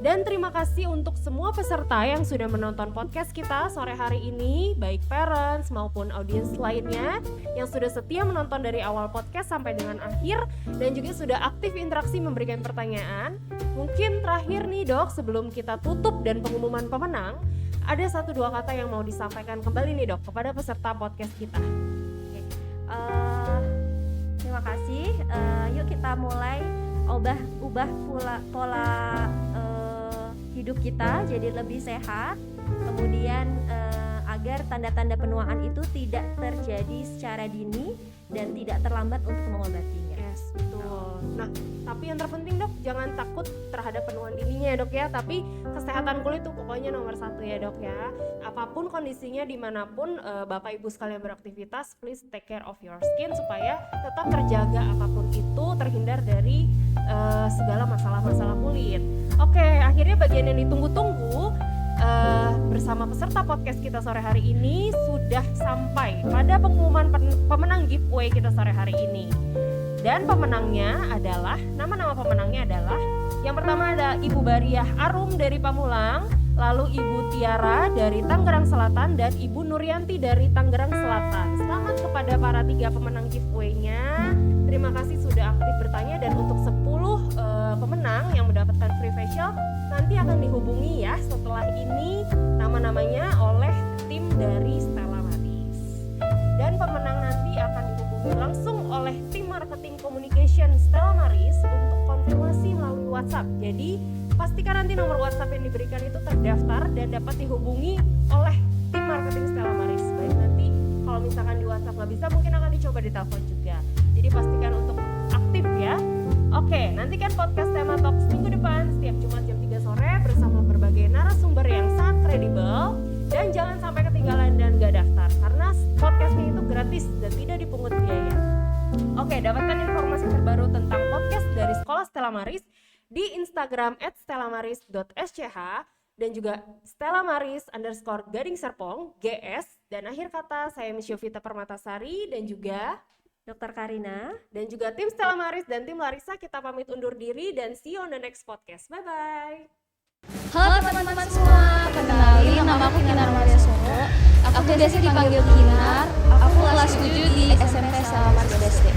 Dan terima kasih untuk semua peserta yang sudah menonton podcast kita sore hari ini, baik parents maupun audiens lainnya yang sudah setia menonton dari awal podcast sampai dengan akhir dan juga sudah aktif interaksi memberikan pertanyaan. Mungkin terakhir nih dok, sebelum kita tutup dan pengumuman pemenang, ada 1-2 kata yang mau disampaikan kembali nih dok kepada peserta podcast kita. Terima kasih. Yuk kita mulai ubah pola hidup kita jadi lebih sehat, kemudian agar tanda-tanda penuaan itu tidak terjadi secara dini dan tidak terlambat untuk mengobatinya. Yes, betul. Nah, tapi yang terpenting dok, jangan takut terhadap penuaan dininya ya dok ya, tapi kesehatan kulit itu pokoknya nomor 1 ya dok ya. Apapun kondisinya, dimanapun Bapak Ibu sekalian beraktivitas, please take care of your skin supaya tetap terjaga apapun itu, terhindar dari segala masalah-masalah kulit. Oke, akhirnya bagian yang ditunggu-tunggu bersama peserta podcast kita sore hari ini sudah sampai pada pengumuman pemenang giveaway kita sore hari ini. Dan pemenangnya adalah, nama-nama pemenangnya adalah, yang pertama ada Ibu Bariah Arum dari Pamulang, lalu Ibu Tiara dari Tangerang Selatan, dan Ibu Nuryanti dari Tangerang Selatan. Selamat kepada para 3 pemenang giveaway-nya. Terima kasih sudah aktif bertanya, dan untuk 10 pemenang yang mendapatkan free facial nanti akan dihubungi ya setelah ini nama-namanya oleh tim dari Stella Maris. Dan pemenang nanti akan dihubungi langsung oleh tim marketing communication Stella Maris untuk konfirmasi melalui WhatsApp. Jadi pastikan nanti nomor WhatsApp yang diberikan itu terdaftar dan dapat dihubungi oleh tim marketing Stella Maris. Baik, nanti kalau misalkan di WhatsApp nggak bisa, mungkin akan dicoba di telepon juga. Jadi pastikan untuk aktif ya. Oke, nantikan podcast Tema Talks minggu depan setiap Jumat jam 3 sore bersama berbagai narasumber yang sangat kredibel. Dan jangan sampai ketinggalan dan gak daftar, karena podcastnya itu gratis dan tidak dipungut biaya. Oke, dapatkan informasi terbaru tentang podcast dari Sekolah Stella Maris di Instagram @stellamaris.sch dan juga stellamaris_Gading Serpong GS. Dan akhir kata, saya Miss Yovita Permatasari dan juga Dokter Karina dan juga tim Stella Maris dan tim Larissa, kita pamit undur diri dan see you on the next podcast. Bye-bye. Halo teman-teman semua, kenalin nama aku Kinar Maria Sobo. Aku biasa dipanggil Kinar. Aku kelas 7 di SMP Stella Maris BSD.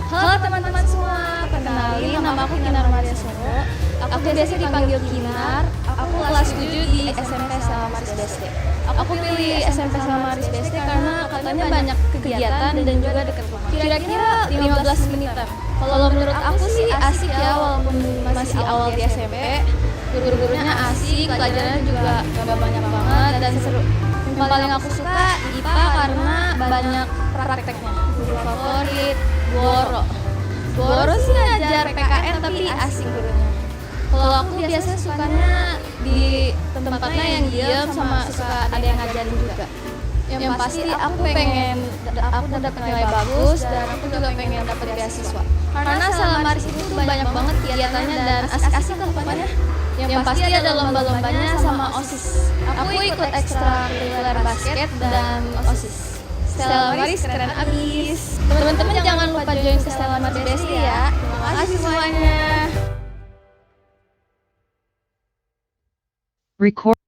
Halo teman-teman semua, kenalin nama aku Kinar Maria Sobo. Aku biasa dipanggil Kinar. Aku kelas 7 di SMP Stella Maris BSD. Aku pilih SMP Stella Maris BSD karena katanya banyak kegiatan dan juga dekat rumah. Kira-kira 15 menitan. Kalau menurut aku sih asik ya, walaupun masih awal di SMP. Guru-gurunya asik, pelajarannya juga gak banyak banget dan seru. Yang paling aku suka IPA karena banyak prakteknya. Guru favorit, Boro. Boro sih ngajar PKN tapi asik gurunya. Kalau aku biasanya sukanya di tempatnya yang diam sama suka ada yang ngajarin juga. Yang pasti aku dapat nilai bagus dan aku juga pengen dapat beasiswa. Karena Stella Maris itu tuh banyak banget kegiatannya dan asik-asik lah pokoknya. Yang pasti ada lomba-lombanya sama OSIS. Aku ikut ekstrakurikuler basket dan OSIS. Stella Maris keren abis. Teman-teman jangan lupa join ke Stella Maris BSD ya. Terima kasih semuanya. Record